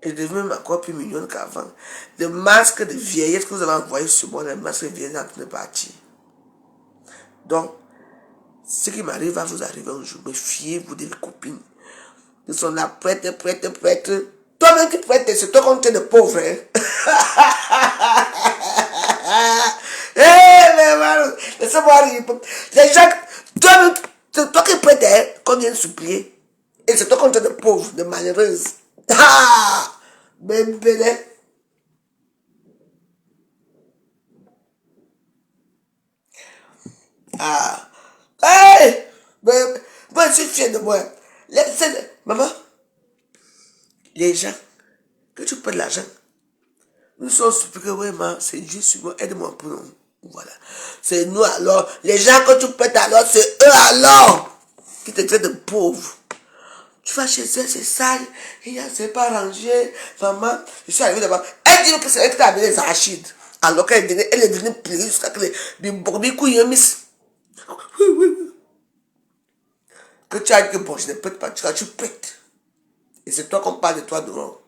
Et devient même encore plus mignonne qu'avant. Le masque de vieillesse que vous avez envoyé sur moi, le masque de vieillesse est en train de partir. Donc, ce qui m'arrive va vous arriver un jour. Mais fiez-vous de vos copines. Ils sont là, prêtes. Toi-même qui prêtes, c'est toi qu'on tient de pauvre. Hein? Mais voilà, laissez-moi rire. Les gens, toi qui prêtes, hein, qu'on vient de supplier. Et c'est toi qu'on tient de pauvre, de malheureuse. Ah! Bébé. Ah! Hey! Moi, je suis fier de moi. Maman, les gens, que tu prends de l'argent, nous sommes suppliés, oui, maman, c'est Dieu sur moi, aide-moi pour nous. Voilà. C'est nous alors. Les gens que tu prêtes alors, c'est eux alors qui te traitent de pauvres. Tu vas chez elle, c'est sale, c'est pas rangé. Maman, je suis arrivé d'abord. Elle dit que c'est elle qui t'a amené les arachides. Alors qu'elle est devenue plus jusqu'à que les brebis couillent miss. Oui. Que tu as dit que bon, je ne pète pas, tu pètes. Et c'est toi qu'on parle de toi dehors.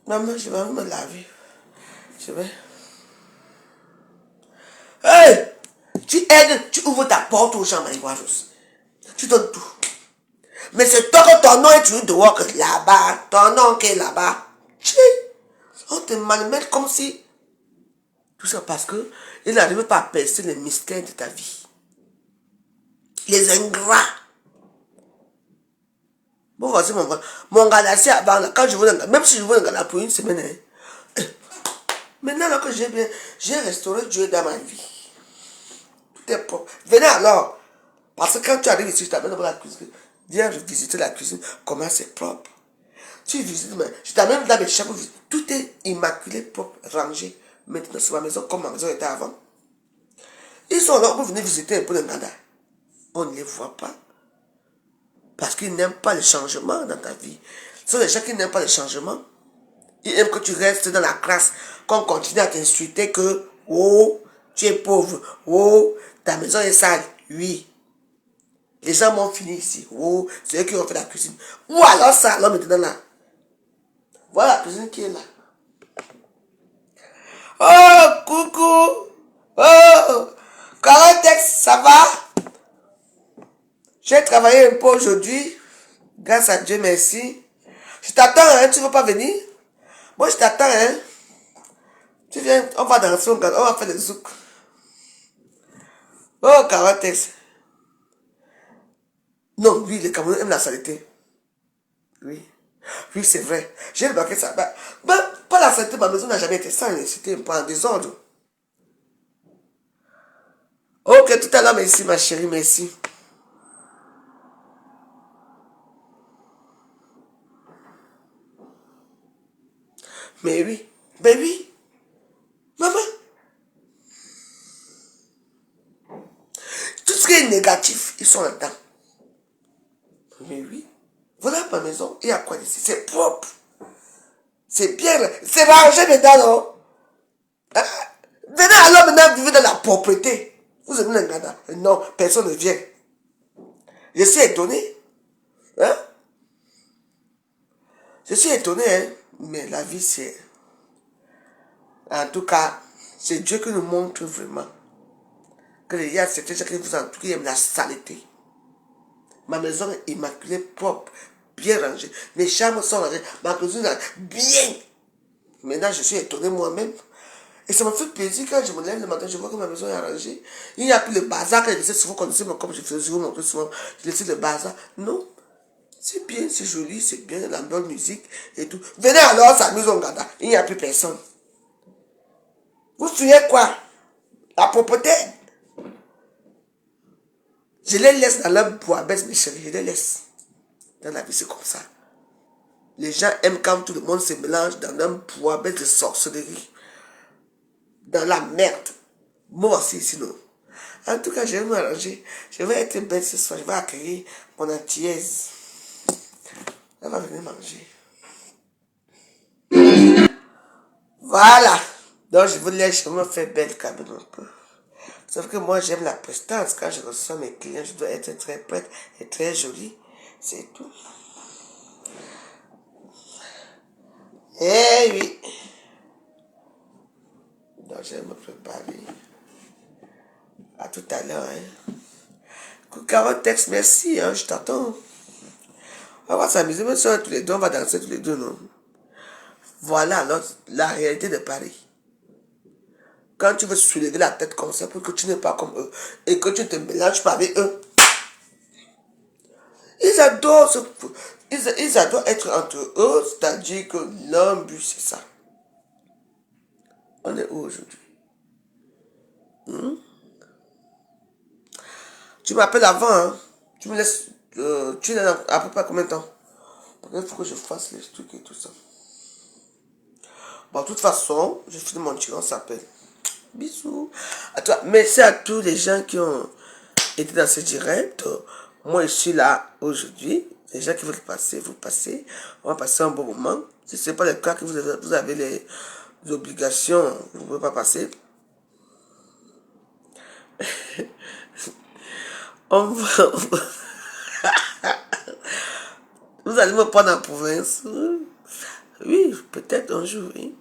Maman, je vais me laver. Je vais. Hey! Tu aides, tu ouvres ta porte aux gens, Marie-Rose. Tu donnes tout. Mais c'est toi que ton nom est toujours dehors, que là-bas. Ton nom qui est là-bas. On te malmène comme si. Tout ça parce que il n'arrive pas à percer les mystères de ta vie. Les ingrats. Bon, voici mon gars là, avant, là, quand je veux un gars, même si je veux un gars là pour une semaine, hein, maintenant là que j'ai restauré Dieu dans ma vie. Tout est propre. Venez alors. Parce que quand tu arrives ici, je t'amène dans la cuisine. Viens visiter la cuisine. Comment c'est propre. Tu visites, je t'amène dans mes chambres. Tout est immaculé, propre, rangé. Maintenant sur ma maison, comme ma maison était avant. Ils sont là pour venir visiter un peu le Ghana. On ne les voit pas. Parce qu'ils n'aiment pas le changement dans ta vie. Ce sont les gens qui n'aiment pas le changement. Ils aiment que tu restes dans la classe. Qu'on continue à t'insulter que, oh, tu es pauvre. Oh, ta maison est sale. Oui. Les gens m'ont fini ici. Oh, c'est eux qui ont fait la cuisine. Ou alors ça, là maintenant là. Voilà la cuisine qui est là. Oh, coucou. Oh, Carotex, ça va? J'ai travaillé un peu aujourd'hui. Grâce à Dieu, merci. Je t'attends, hein, tu ne veux pas venir? Moi, je t'attends, hein. Tu viens, on va danser, on va faire des zouks. Oh, Carotex. Non, oui, les Camerounais aiment la saleté. Oui. Oui, c'est vrai. J'ai remarqué ça. Pas la saleté, ma maison n'a jamais été sale. C'était un peu en désordre. Ok, tout à l'heure, merci, ma chérie, merci. Mais oui. Maman. Tout ce qui est négatif, ils sont là-dedans. Mais oui. Voilà ma maison. Il y a quoi ici? C'est propre. C'est bien. C'est rangé dedans, non? Hein? Venez alors maintenant vivre dans la propreté. Vous aimez le Ghana? Non, personne ne vient. Je suis étonné. Hein? Je suis étonné, hein? Mais la vie, c'est... En tout cas, c'est Dieu qui nous montre vraiment que il y a certains gens qui vous entourent, qui aiment la saleté. Ma maison est immaculée, propre, bien rangée. Mes chambres sont rangées. Ma cuisine est bien. Maintenant, je suis étonné moi-même. Et ça me fait plaisir quand je me lève le matin, je vois que ma maison est arrangée. Il n'y a plus le bazar que je laissais souvent, comme je faisais souvent montrer souvent, je laissais le bazar. Non. C'est bien, c'est joli, c'est bien, la bonne musique et tout. Venez alors s'amuser au Ghana. Il n'y a plus personne. Vous fuyez quoi? La propreté. Je les laisse dans leur bois, baisse mes chéris, je les laisse. Dans la vie, c'est comme ça. Les gens aiment quand tout le monde se mélange dans un poids de sorcellerie. Dans la merde. Moi aussi, sinon. En tout cas, je vais m'arranger. Je vais être belle ce soir. Je vais accueillir mon antillaise. Elle va venir manger. Voilà. Donc, je vous laisse. Je me fais belle quand même un peu. Sauf que moi, j'aime la prestance. Quand je reçois mes clients, je dois être très prête et très jolie. C'est tout. Eh oui. Donc, je vais me préparer. À tout à l'heure. Hein. Carotex, merci. Hein, je t'attends. On va s'amuser. Même si on est tous les deux, on va danser tous les deux, non? Voilà alors, la réalité de Paris. Quand tu veux soulever la tête comme ça pour que tu n'es pas comme eux et que tu te mélanges pas avec eux, ils adorent ils adorent être entre eux, c'est-à-dire que leur but c'est ça. On est où aujourd'hui? Tu m'appelles avant, hein? Tu me laisses. Tu es à peu près combien de temps? Parce qu'il faut que je fasse les trucs et tout ça. Bon, de toute façon, je finis mon tir, on s'appelle. Bisous. À toi. Merci à tous les gens qui ont été dans ce direct. Moi, je suis là aujourd'hui. Les gens qui veulent passer, vous passez. On va passer un bon moment. Si ce n'est pas le cas que vous avez les obligations, vous ne pouvez pas passer. Vous allez me prendre en province. Oui, peut-être un jour, oui.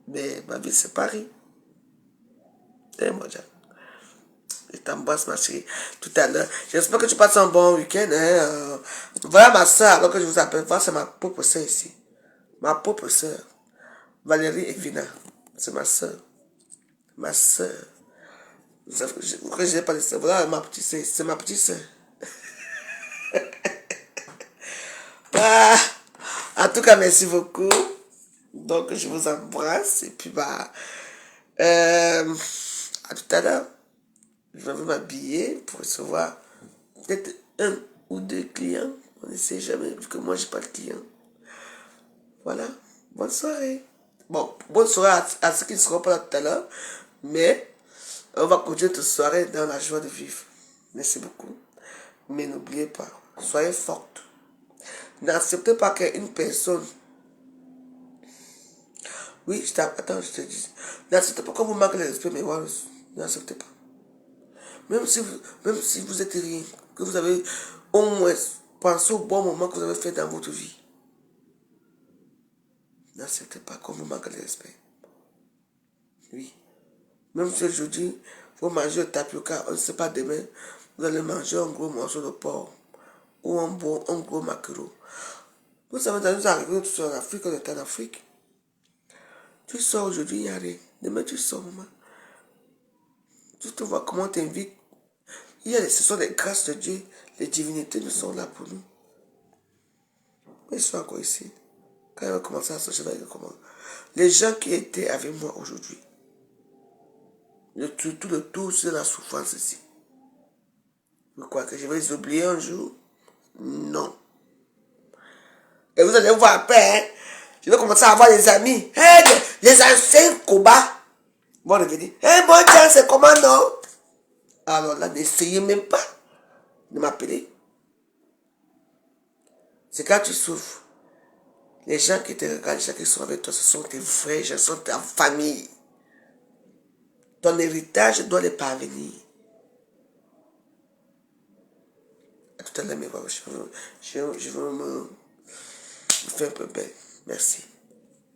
Mais ma vie, c'est Paris. Eh, mon Dieu. Je t'embrasse, ma chérie, tout à l'heure. J'espère que tu passes un bon week-end. Hein. Voilà ma soeur, alors que je vous appelle. Voilà, c'est ma propre soeur ici. Ma propre soeur. Valérie Evina. C'est ma soeur. Ma soeur. Je n'ai pas de soeur. Voilà ma petite soeur. C'est ma petite soeur. Ah, en tout cas, merci beaucoup. Donc, je vous embrasse. Et puis, à tout à l'heure. Je vais m'habiller pour recevoir peut-être 1 ou 2 clients. On ne sait jamais, vu que moi, je n'ai pas de clients. Voilà. Bonne soirée. Bon, bonne soirée à ceux qui ne seront pas là tout à l'heure. Mais on va continuer cette soirée dans la joie de vivre. Merci beaucoup. Mais n'oubliez pas, soyez forte. N'acceptez pas qu'une personne... Oui, attends, je te dis. N'acceptez pas qu'on vous manque le respect, mais voilà, n'acceptez pas. Même si vous êtes rien, que vous avez au moins pensé au bon moment que vous avez fait dans votre vie. N'acceptez pas qu'on vous manque de respect. Oui. Même si aujourd'hui, vous mangez le tapioca, on ne sait pas demain, vous allez manger un gros morceau de porc ou un gros maquereau. Vous savez, dans nous arrivons tous en Afrique, on est en Afrique. Tu sors aujourd'hui, il n'y a rien. Demain, tu sors, maman. Tu te vois comment on t'invite. Ce sont les grâces de Dieu. Les divinités nous sont là pour nous. Mais ils sont encore ici. Quand il va commencer à sortir, je vais comment. Les gens qui étaient avec moi aujourd'hui, tout le tour, c'est la souffrance ici. Vous croyez que je vais les oublier un jour? Non. Et vous allez voir après, hein, je vais commencer à avoir des amis. Hey, les anciens combats vont revenir. Hey, bon Dieu, c'est comment non? Alors là, n'essayez même pas de m'appeler. C'est quand tu souffres. Les gens qui te regardent, les gens qui sont avec toi, ce sont tes frères, ce sont ta famille. Ton héritage doit les parvenir. À tout à l'heure, je veux me faire un peu belle. Merci.